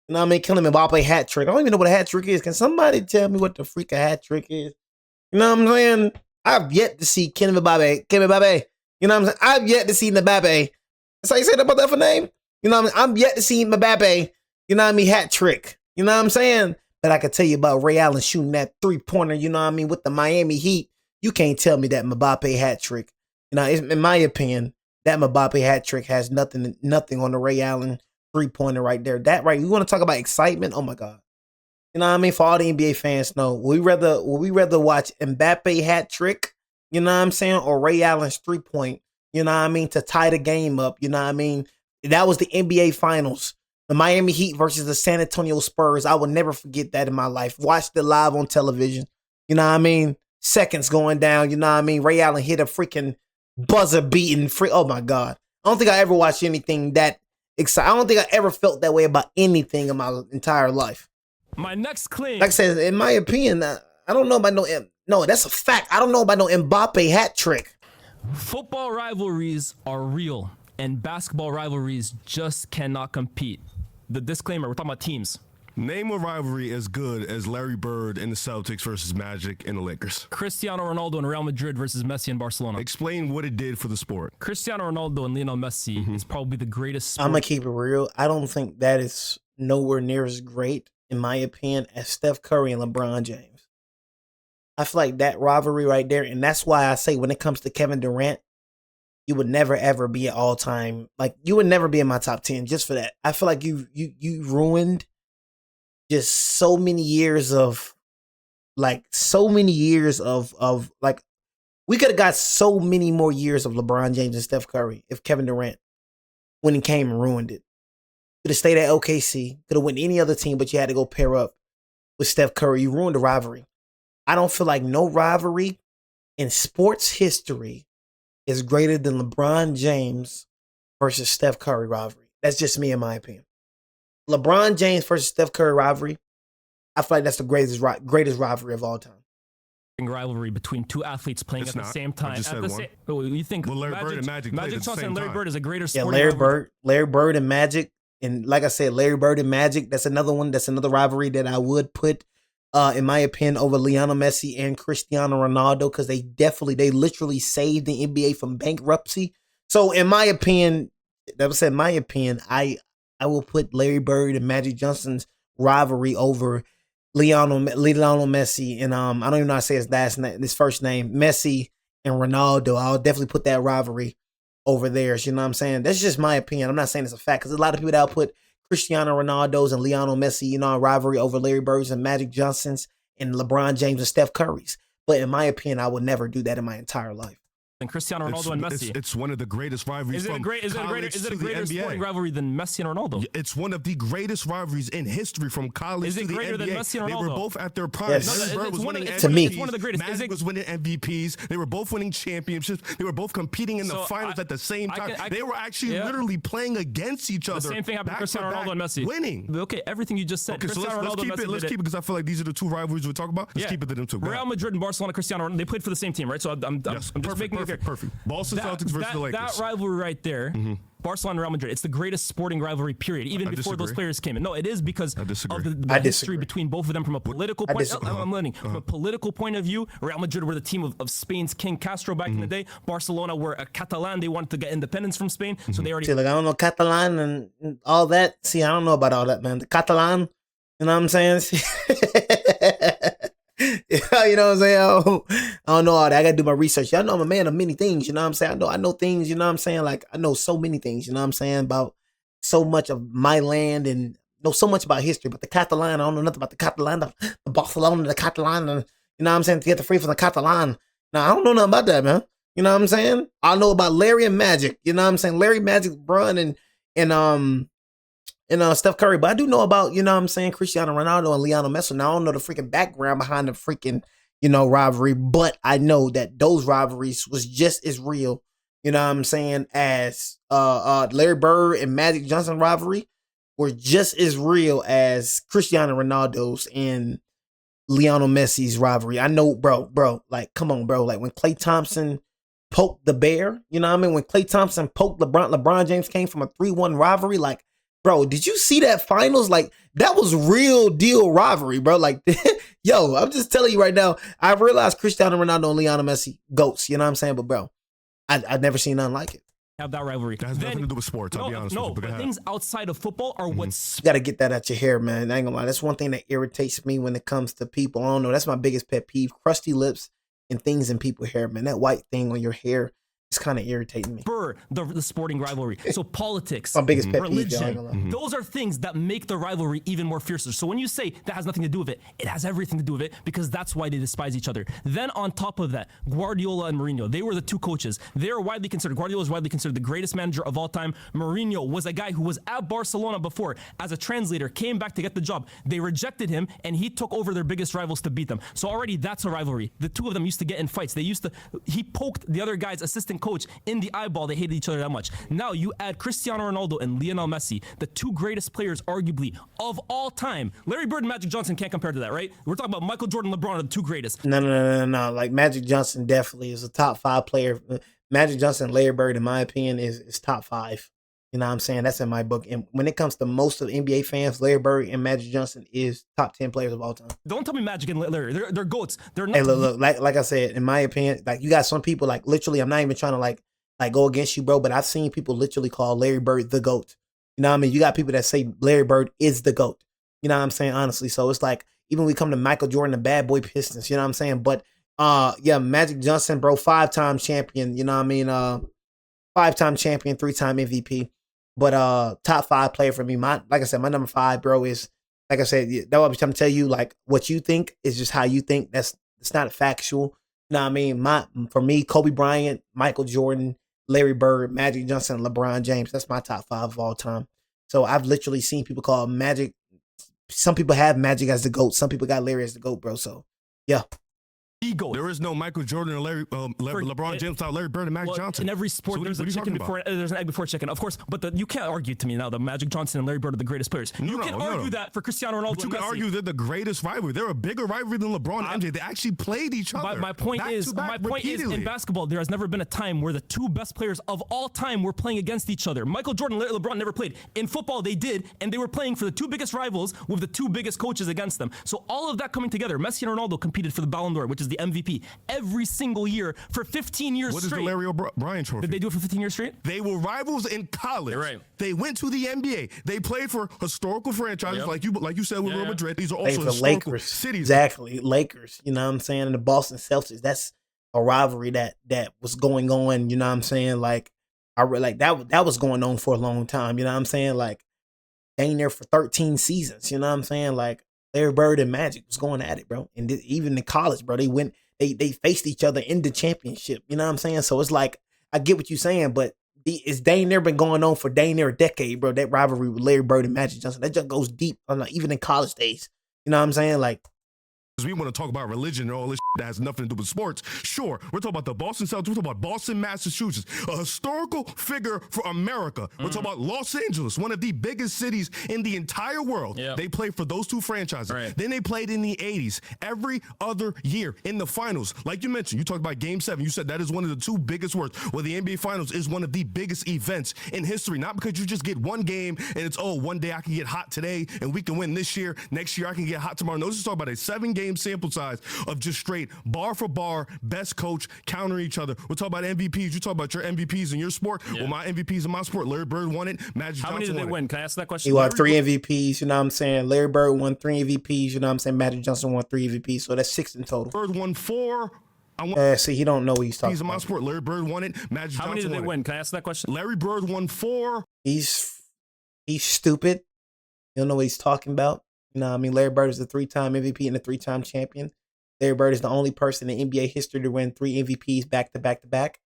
You know what I mean? Kylian Mbappe hat trick. I don't even know what a hat trick is. Can somebody tell me what the freak a hat trick is? You know what I'm saying? I've yet to see Kylian Mbappe. You know what I'm saying? I've yet to see Mbappe. That's how you say that about that for name? You know what I mean? I'm yet to see Mbappe. You know what I mean? Hat trick. You know what I'm saying? But I can tell you about Ray Allen shooting that 3-pointer, you know what I mean, with the Miami Heat. You can't tell me that Mbappe hat trick. You know, in my opinion, that Mbappe hat trick has nothing on the Ray Allen 3-pointer right there. That right, you want to talk about excitement? Oh my God. You know what I mean? For all the NBA fans know, would we rather watch Mbappe hat trick, you know what I'm saying, or Ray Allen's 3-point, you know what I mean, to tie the game up, you know what I mean? That was the NBA Finals. The Miami Heat versus the San Antonio Spurs. I will never forget that in my life. Watched it live on television. You know what I mean? Seconds going down. You know what I mean? Ray Allen hit a freaking buzzer beating. Oh my God. I don't think I ever watched anything that exciting. I don't think I ever felt that way about anything in my entire life. My next claim. Like I said, in my opinion, I don't know about no, that's a fact. I don't know about no Mbappe hat trick. Football rivalries are real, and basketball rivalries just cannot compete. The disclaimer, we're talking about teams. Name a rivalry as good as Larry Bird and the Celtics versus Magic and the Lakers. Cristiano Ronaldo and Real Madrid versus Messi and Barcelona. Explain what it did for the sport. Cristiano Ronaldo and Lionel Messi is probably the greatest I'm sport. going to keep it real. I don't think that is nowhere near as great, in my opinion, as Steph Curry and LeBron James. I feel like that rivalry right there, and that's why I say when it comes to Kevin Durant, you would never ever be an all time, like you would never be in my top 10 just for that. I feel like you ruined just so many years of like We could have got so many more years of LeBron James and Steph Curry if Kevin Durant, when he came and ruined it. Could have stayed at OKC. Could have went any other team, but you had to go pair up with Steph Curry. You ruined the rivalry. I don't feel like no rivalry in sports history is greater than LeBron James versus Steph Curry rivalry. That's just me, in my opinion. LeBron James versus Steph Curry rivalry, I feel like that's the greatest rivalry of all time. Rivalry between two athletes playing at the same time. You think Larry Bird and Magic played at the Johnson same and Larry time. Bird is a greater Yeah, sporting Larry Bird and Magic. And like I said, Larry Bird and Magic, that's another one. That's another rivalry that I would put, in my opinion, over Lionel Messi and Cristiano Ronaldo, because they literally saved the NBA from bankruptcy. So in my opinion, I will put Larry Bird and Magic Johnson's rivalry over Lionel Messi and I don't even know how to say his first name, Messi and Ronaldo. I'll definitely put that rivalry over theirs. You know what I'm saying? That's just my opinion. I'm not saying it's a fact, because a lot of people that'll put Cristiano Ronaldo's and Lionel Messi, rivalry over Larry Bird's and Magic Johnson's and LeBron James and Steph Curry's. But in my opinion, I would never do that in my entire life. And Cristiano Ronaldo and Messi. It's one of the greatest rivalries. Is it a greater sporting rivalry than Messi and Ronaldo? It's one of the greatest rivalries in history, from college to the NBA. Is it greater than Messi and Ronaldo? They were both at their prime. Yes. Larry Bird was winning MVPs. To me, it's one of the greatest. Magic was winning MVPs. They were both winning championships. They were both competing in the finals at the same time. They were actually literally playing against each other. The same thing happened to Cristiano Ronaldo and Messi. Winning. Okay, everything you just said. Okay, so let's keep it because I feel like these are the two rivalries we're talking about. Let's keep it to them two. Real Madrid and Barcelona, Cristiano Ronaldo, they played for the same team, right? So I'm just making it clear. Perfect. Boston Celtics versus the Lakers. That rivalry right there, Barcelona and Real Madrid, it's the greatest sporting rivalry, period, even before those players came in. No, it is because of the history between both of them from a political point of view. From a political point of view, Real Madrid were the team of Spain's King Castro back in the day. Barcelona were a Catalan. They wanted to get independence from Spain, so they already... See, like, I don't know Catalan and all that. See, I don't know about all that, man. The Catalan, you know what I'm saying? You know what I'm saying? I don't know all that. I gotta do my research. Y'all know I'm a man of many things, you know what I'm saying? I know things, you know what I'm saying? Like, I know so many things, you know what I'm saying, about so much of my land and know so much about history. But the Catalan, I don't know nothing about the Catalan, the Barcelona, the Catalan, you know what I'm saying? To get the free from the Catalan. Now, I don't know nothing about that, man. You know what I'm saying? I know about Larry and Magic, you know what I'm saying? Larry, Magic, LeBron, and Steph Curry, but I do know about, you know what I'm saying, Cristiano Ronaldo and Lionel Messi. Now, I don't know the freaking background behind the freaking, rivalry, but I know that those rivalries was just as real, you know what I'm saying, as Larry Bird and Magic Johnson rivalry were just as real as Cristiano Ronaldo's and Lionel Messi's rivalry. I know, bro, like, come on, bro. Like, when Klay Thompson poked the bear, you know what I mean? When Klay Thompson poked LeBron James came from a 3-1 rivalry, like, bro, did you see that finals? Like, that was real deal rivalry, bro. Like, yo, I'm just telling you right now, I realized Cristiano Ronaldo and Lionel Messi, GOATs, you know what I'm saying? But, bro, I've never seen nothing like it. Have that rivalry. That has nothing to do with sports, I'll be honest with you. But things outside of football are what's... You got to get that out your hair, man. I ain't gonna lie. That's one thing that irritates me when it comes to people. I don't know. That's my biggest pet peeve. Crusty lips and things in people's hair, man. That white thing on your hair is kind of irritating me. The sporting rivalry. So politics, my biggest pet religion, peeve, those are things that make the rivalry even more fiercer. So when you say that has nothing to do with it, it has everything to do with it, because that's why they despise each other. Then on top of that, Guardiola and Mourinho, they were the two coaches. They're widely considered, Guardiola is widely considered the greatest manager of all time. Mourinho was a guy who was at Barcelona before as a translator, came back to get the job. They rejected him, and he took over their biggest rivals to beat them. So already that's a rivalry. The two of them used to get in fights. He poked the other guy's assistant coach in the eyeball. They hated each other that much. Now you add Cristiano Ronaldo and Lionel Messi, the two greatest players arguably of all time. Larry Bird and Magic Johnson can't compare to that, right? We're talking about Michael Jordan and LeBron are the two greatest. No. Like, Magic Johnson definitely is a top 5 player. Magic Johnson and Larry Bird, in my opinion, is top 5. You know what I'm saying? That's in my book. And when it comes to most of NBA fans, Larry Bird and Magic Johnson is top 10 players of all time. Don't tell me Magic and Larry. They're GOATs. They're not. Hey, look, like I said, in my opinion, like, you got some people, like, literally, I'm not even trying to like go against you, bro, but I've seen people literally call Larry Bird the GOAT. You know what I mean? You got people that say Larry Bird is the GOAT. You know what I'm saying? Honestly. So it's like, even when we come to Michael Jordan, the bad boy Pistons, you know what I'm saying? But yeah, Magic Johnson, bro, 5-time champion, you know what I mean? 5-time champion, 3-time MVP. But top 5 player for me. Like I said, my number 5, bro, is, like I said, that what I'm trying to tell you, like, what you think is just how you think. It's not factual. You know what I mean? For me, Kobe Bryant, Michael Jordan, Larry Bird, Magic Johnson, LeBron James. That's my top 5 of all time. So I've literally seen people call Magic. Some people have Magic as the GOAT. Some people got Larry as the GOAT, bro. So, yeah. There is no Michael Jordan or LeBron James without Larry Bird and Magic Johnson. In every sport, there's an egg before chicken, of course. But you can't argue to me now that Magic Johnson and Larry Bird are the greatest players. You can argue that for Cristiano Ronaldo. But you can argue they're the greatest rivalry. They're a bigger rivalry than LeBron and MJ. They actually played each other. My point is, in basketball, there has never been a time where the 2 best players of all time were playing against each other. Michael Jordan and LeBron never played. In football, they did, and they were playing for the 2 biggest rivals with the 2 biggest coaches against them. So all of that coming together, Messi and Ronaldo competed for the Ballon d'Or, which is the MVP. Every single year for 15 years straight. What is the Larry O'Brien trophy? Did they do it for 15 years straight? They were rivals in college. You're right. They went to the NBA. They played for historical franchises like you said with Real Madrid. These are Played also for historical Lakers. cities. Exactly. Lakers. You know what I'm saying? And the Boston Celtics. That's a rivalry that was going on, you know what I'm saying? Like that was going on for a long time, you know what I'm saying? Like dang there for 13 seasons, you know what I'm saying? Like Larry Bird and Magic was going at it, bro. And even in college, bro, they faced each other in the championship. You know what I'm saying? So it's like, I get what you're saying, but it's dang near been going on for dang near a decade, bro. That rivalry with Larry Bird and Magic Johnson, that just goes deep, even in college days. You know what I'm saying? Like, we want to talk about religion and all this that has nothing to do with sports. Sure, we're talking about the Boston Celtics. We're talking about Boston, Massachusetts, a historical figure for America. We're talking about Los Angeles, one of the biggest cities in the entire world. Yep. They played for those 2 franchises. Right. Then they played in the 80s, every other year in the finals. Like you mentioned, you talked about Game 7. You said that is one of the 2 biggest words. Well, the NBA Finals is one of the biggest events in history. Not because you just get one game and it's, one day I can get hot today and we can win this year. Next year I can get hot tomorrow. No, this is talking about a 7-game sample size of just straight bar for bar, best coach, countering each other. We're talking about MVPs. You talk about your MVPs in your sport. Yeah. Well, my MVPs in my sport, Larry Bird won it. Magic Johnson How many did they win? Can I ask that question? He won 3 MVPs, you know what I'm saying? Larry Bird won 3 MVPs, you know what I'm saying? Magic Johnson won 3 MVPs, so that's 6 in total. Bird won 4. See, he don't know what he's talking He's in my about. sport. Larry Bird won it. Magic How Johnson many did they won win? it. Can I ask that question? Larry Bird won 4. He's stupid. He don't know what he's talking about. You know what I mean? Larry Bird is a 3-time MVP and a 3-time champion. Larry Bird is the only person in NBA history to win 3 MVPs back to back to back.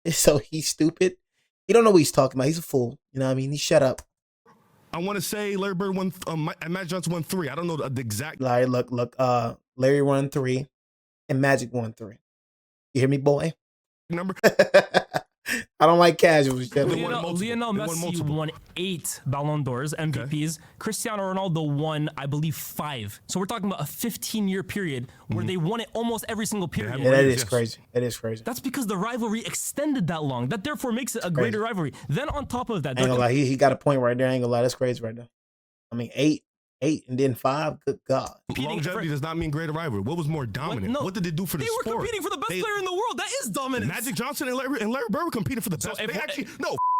So he's stupid. He don't know what he's talking about. He's a fool. You know what I mean? He shut up. I want to say Larry Bird won, and Magic Johnson won 3. I don't know the exact. Larry, look. Larry won 3, and Magic won 3. You hear me, boy? Number. I don't like casuals. Lionel Messi won 8 Ballon d'Ors, MVPs. Okay. Cristiano Ronaldo won, I believe, 5. So we're talking about a 15-year period where they won it almost every single period. Yeah, that is crazy. That is crazy. That's because the rivalry extended that long. That therefore makes it a greater rivalry. Then on top of that, I ain't gonna lie, he got a point right there. I ain't gonna lie, that's crazy right there. I mean, 8 and then 5. Good God. Longevity does not mean greater rivalry. What was more dominant? What did they do for the sport? They were competing for the best player in the world. That is dominant. Magic Johnson and Larry Bird were competing for the best. They actually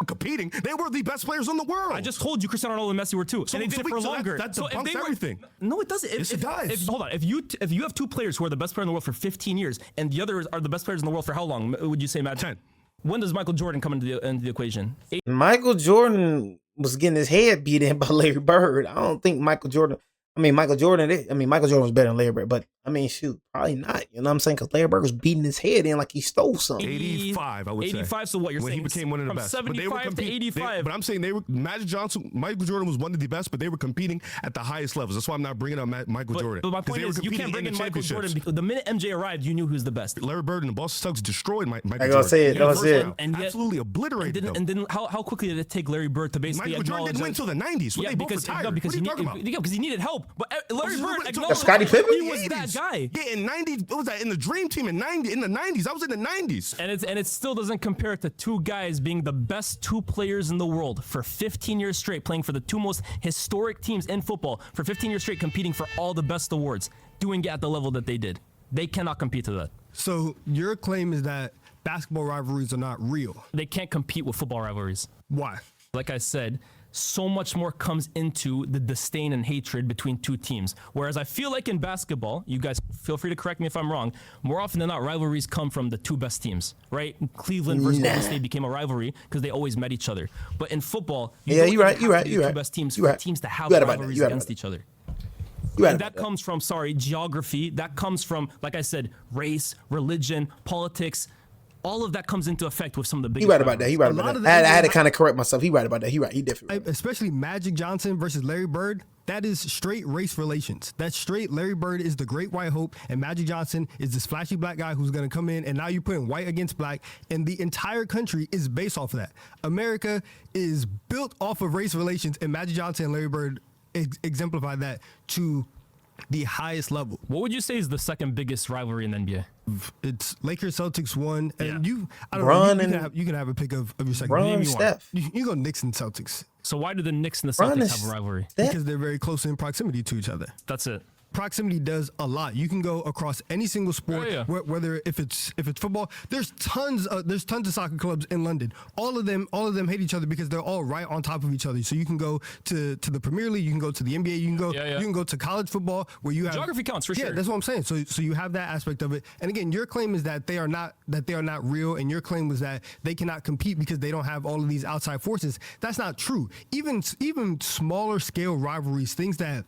competing. They were the best players in the world. I just told you Cristiano Ronaldo and Messi were too. And they did it for longer. That debunks everything. No, it doesn't. Yes, it does. Hold on. If you have 2 players who are the best player in the world for 15 years, and the others are the best players in the world for how long would you say, Matt? 10. When does Michael Jordan come into the equation? 8. Michael Jordan was getting his head beat in by Larry Bird. I don't think Michael Jordan was better than Larry Bird, but I mean, shoot, probably not. You know what I'm saying? Because Larry Bird was beating his head in like he stole something. 85, I would say. 85, so what you're when saying? When he became one of the best. From 75 to 85. But I'm saying Magic Johnson, Michael Jordan was one of the best, but they were competing at the highest levels. That's why I'm not bringing up Michael Jordan. But my point is, you can't bring in Michael Jordan because the minute MJ arrived, you knew who was the best. Larry Bird and the Boston Celtics destroyed Michael Jordan. I gotta say it. That was it. Absolutely obliterated them. And then how quickly did it take Larry Bird to basically Michael Jordan didn't win until the 90s. Yeah, because he needed help. But Larry Bird acknowledged Scottie Pippen? He was that guy. Yeah, in 90, what was that? In the Dream Team in the 90s. I was in the 90s. And it still doesn't compare to 2 guys being the best 2 players in the world for 15 years straight, playing for the 2 most historic teams in football for 15 years straight, competing for all the best awards, doing it at the level that they did. They cannot compete to that. So your claim is that basketball rivalries are not real. They can't compete with football rivalries. Why? Like I said, so much more comes into the disdain and hatred between 2 teams. Whereas I feel like in basketball, you guys feel free to correct me if I'm wrong, more often than not, rivalries come from the 2 best teams, right? Cleveland versus Golden State became a rivalry because they always met each other. But in football, you're right. The 2 best teams for teams to have rivalries against each other. You right And about that comes from, geography. That comes from, like I said, race, religion, politics. All of that comes into effect with some of the biggest. He right about that. He right A about lot that. of the I had to NBA kind of correct myself. He right about that. He right. He definitely right. Especially Magic Johnson versus Larry Bird. That is straight race relations. That's straight. Larry Bird is the great white hope, and Magic Johnson is this flashy black guy who's going to come in, and now you're putting white against black, and the entire country is based off of that. America is built off of race relations, and Magic Johnson and Larry Bird exemplify that to the highest level. What would you say is the second biggest rivalry in the NBA? It's Lakers Celtics 1, and Yeah. I don't Bron know, and- you can have a pick of your second. Bron Name and you want. Steph. You go Knicks and Celtics So why do the Knicks and the Bron Celtics is- have a rivalry? because they're very close in proximity to each other. That's it. Proximity does a lot. You can go across any single sport, Yeah, yeah. whether if it's football. There's tons of soccer clubs in London. All of them hate each other because they're all right on top of each other. So you can go to the Premier League, you can go to the NBA, you can go Yeah, yeah. you can go to college football where you have Geography counts for yeah, sure. that's what I'm saying. So you have that aspect of it. And again, your claim is that they are not real, and your claim was that they cannot compete because they don't have all of these outside forces. That's not true. Even smaller scale rivalries, things that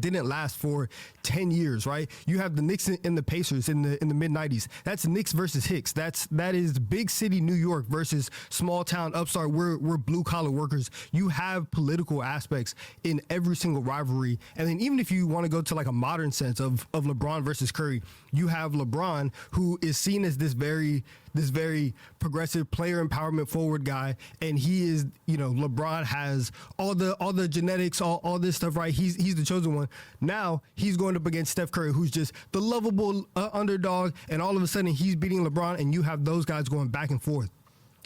didn't last for 10 years, right? You have the Knicks and the Pacers in the mid 90s. That's Knicks versus Hicks. That is big city New York versus small town upstart. We're blue collar workers. You have political aspects in every single rivalry. And then even if you want to go to like a modern sense of LeBron versus Curry, you have LeBron, who is seen as this very progressive player empowerment forward guy, and he is, LeBron has all the genetics, all this stuff, right? He's the chosen one. Now he's going up against Steph Curry, who's just the lovable underdog, and all of a sudden he's beating LeBron, and you have those guys going back and forth.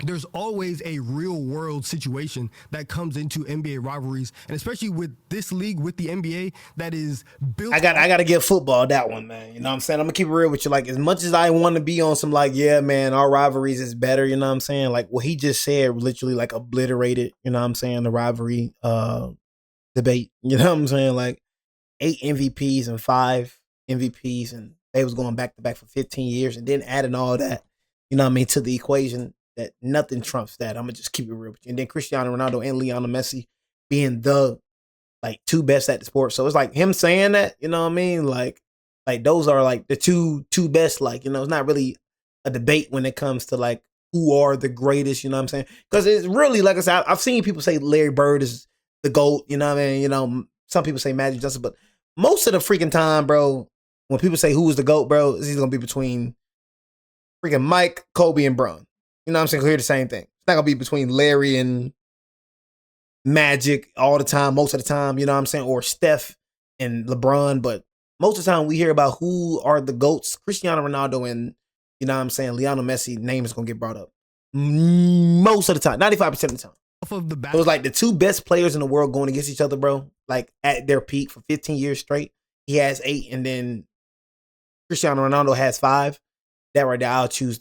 There's always a real world situation that comes into NBA rivalries, and especially with this league, with the NBA, that is built. I got to give football that one, man. You know what I'm saying? I'm gonna keep it real with you. Like, as much as I want to be on some like, yeah, man, our rivalries is better. You know what I'm saying? Like what he just said, literally like obliterated. You know what I'm saying? The rivalry debate. You know what I'm saying? Like 8 MVPs and 5 MVPs, and they was going back to back for 15 years, and then adding all that, you know what I mean, to the equation. That nothing trumps that. I'm gonna just keep it real with you. And then Cristiano Ronaldo and Lionel Messi being the like 2 best at the sport. So it's like him saying that, you know what I mean? Like those are like the two best. Like, you know, it's not really a debate when it comes to like who are the greatest. You know what I'm saying? Because it's really, like I said, I've seen people say Larry Bird is the GOAT. You know what I mean? You know, some people say Magic Johnson, but most of the freaking time, bro, when people say who is the GOAT, bro, it's either gonna be between freaking Mike, Kobe, and Bron. You know what I'm saying? Clear the same thing. It's not gonna be between Larry and Magic all the time, most of the time, you know what I'm saying? Or Steph and LeBron, but most of the time we hear about who are the GOATs. Cristiano Ronaldo and, you know what I'm saying, Lionel Messi name is gonna get brought up. Most of the time, 95% of the time. off of the back. It was like the 2 best players in the world going against each other, bro. Like at their peak for 15 years straight. He has 8, and then Cristiano Ronaldo has 5. That right there, I'll choose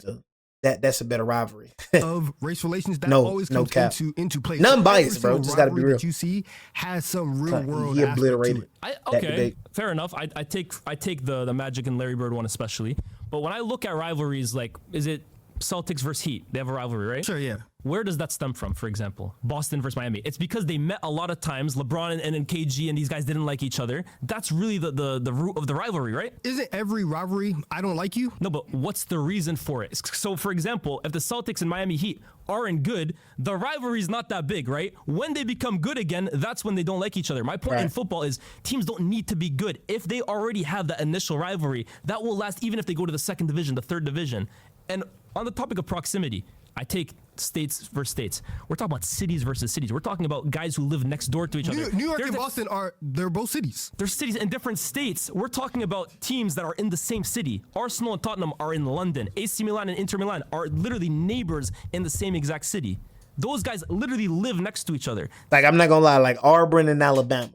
that's a better rivalry. of race relations that No, always no comes cap. into play. None every biased, bro. single Just gotta be rivalry real. that you see has some real world He aspect to obliterated. it. that Okay, debate. fair enough. I take the Magic and Larry Bird one especially. But when I look at rivalries, like, is it Celtics versus Heat? They have a rivalry, right? Sure, yeah. Where does that stem from, for example? Boston versus Miami. It's because they met a lot of times. LeBron and KG and these guys didn't like each other. That's really the root of the rivalry, right? Isn't every rivalry I don't like you? No, but what's the reason for it? So, for example, if the Celtics and Miami Heat aren't good, the rivalry's not that big, right? When they become good again, that's when they don't like each other. My point in Right. football is teams don't need to be good. If they already have that initial rivalry, that will last even if they go to the 2nd division, the 3rd division. And on the topic of proximity, I take states versus states. We're talking about cities versus cities. We're talking about guys who live next door to each other. New York There's and a- Boston they're both cities. There's cities in different states. We're talking about teams that are in the same city. Arsenal and Tottenham are in London. AC Milan and Inter Milan are literally neighbors in the same exact city. Those guys literally live next to each other. Like, I'm not gonna lie, like Auburn and Alabama.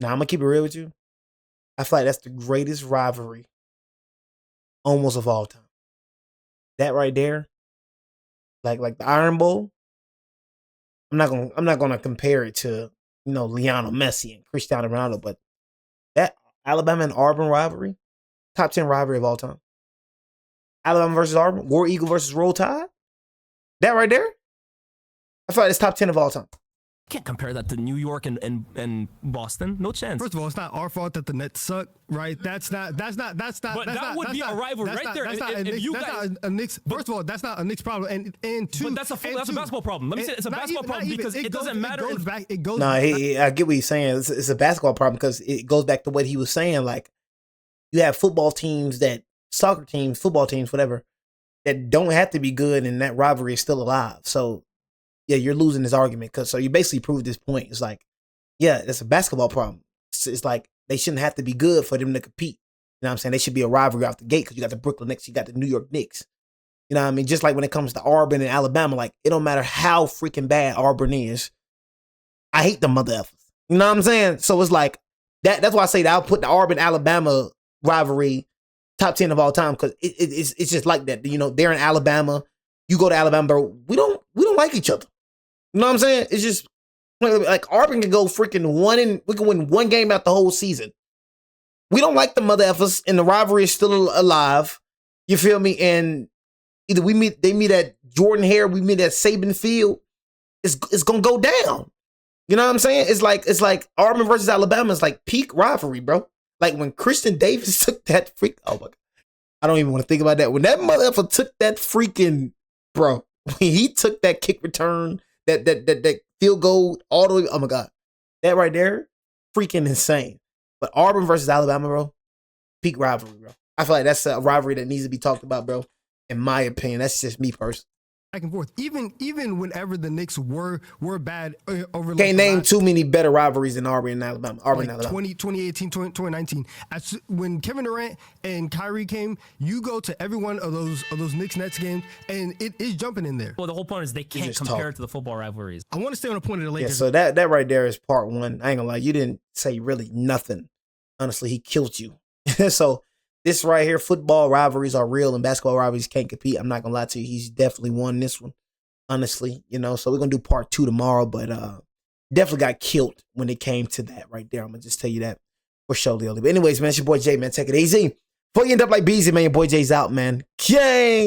Now, I'm gonna keep it real with you. I feel like that's the greatest rivalry almost of all time. That right there, like the Iron Bowl. I'm not gonna compare it to, you know, Lionel Messi and Cristiano Ronaldo, but that Alabama and Auburn rivalry, top 10 rivalry of all time. Alabama versus Auburn, War Eagle versus Roll Tide. That right there, I feel like it's top 10 of all time. Can't compare that to New York and Boston. No chance. First of all, it's not our fault that the Nets suck, right? That's not. But that would be a rivalry right there. That's not a Knicks. First of all, that's not a Knicks problem. And two, but that's a basketball problem. Let me say it's a basketball problem because it doesn't matter. It goes. Nah, I get what he's saying. It's a basketball problem because it goes back to what he was saying. Like, you have football teams, soccer teams, football teams, whatever, that don't have to be good, and that rivalry is still alive. So, yeah, you're losing this argument so you basically proved this point. It's like, yeah, it's a basketball problem. It's like they shouldn't have to be good for them to compete. You know what I'm saying? They should be a rivalry off the gate because you got the Brooklyn Knicks, you got the New York Knicks. You know what I mean? Just like when it comes to Auburn and Alabama, like, it don't matter how freaking bad Auburn is. I hate the mother effers. You know what I'm saying? So it's like, that's why I say that I'll put the Auburn-Alabama rivalry top 10 of all time because it's just like that. You know, they're in Alabama. You go to Alabama, bro. We don't like each other. You know what I'm saying? It's just like Auburn can go freaking we can win one game out the whole season. We don't like the mother effers, and the rivalry is still alive. You feel me? And either they meet at Jordan Hare, we meet at Saban Field. It's gonna go down. You know what I'm saying? It's like Auburn versus Alabama is like peak rivalry, bro. Like when Christian Davis took that oh my God. I don't even want to think about that. When that mother effer took that freaking, bro, when he took that kick return, that field goal all the way, oh my God. That right there, freaking insane. But Auburn versus Alabama, bro, peak rivalry, bro. I feel like that's a rivalry that needs to be talked about, bro. In my opinion, that's just me personally. Back and forth. Even whenever the Knicks were bad over. Can't name too many better rivalries than Auburn and Alabama. 2018, 2019. When Kevin Durant and Kyrie came, you go to every one of those Knicks Nets games, and it is jumping in there. Well, the whole point is they can't compare it to the football rivalries. I want to stay on the point of the Lakers. Yeah, so that right there is part one. I ain't gonna lie, you didn't say really nothing. Honestly, he killed you. So this right here, football rivalries are real and basketball rivalries can't compete. I'm not gonna lie to you. He's definitely won this one. Honestly, you know, so we're gonna do part 2 tomorrow, but definitely got killed when it came to that right there. I'm gonna just tell you that for sure, Lily. But anyways, man, it's your boy Jay, man. Take it easy. Before you end up like Beezy, man, your boy Jay's out, man. Gang!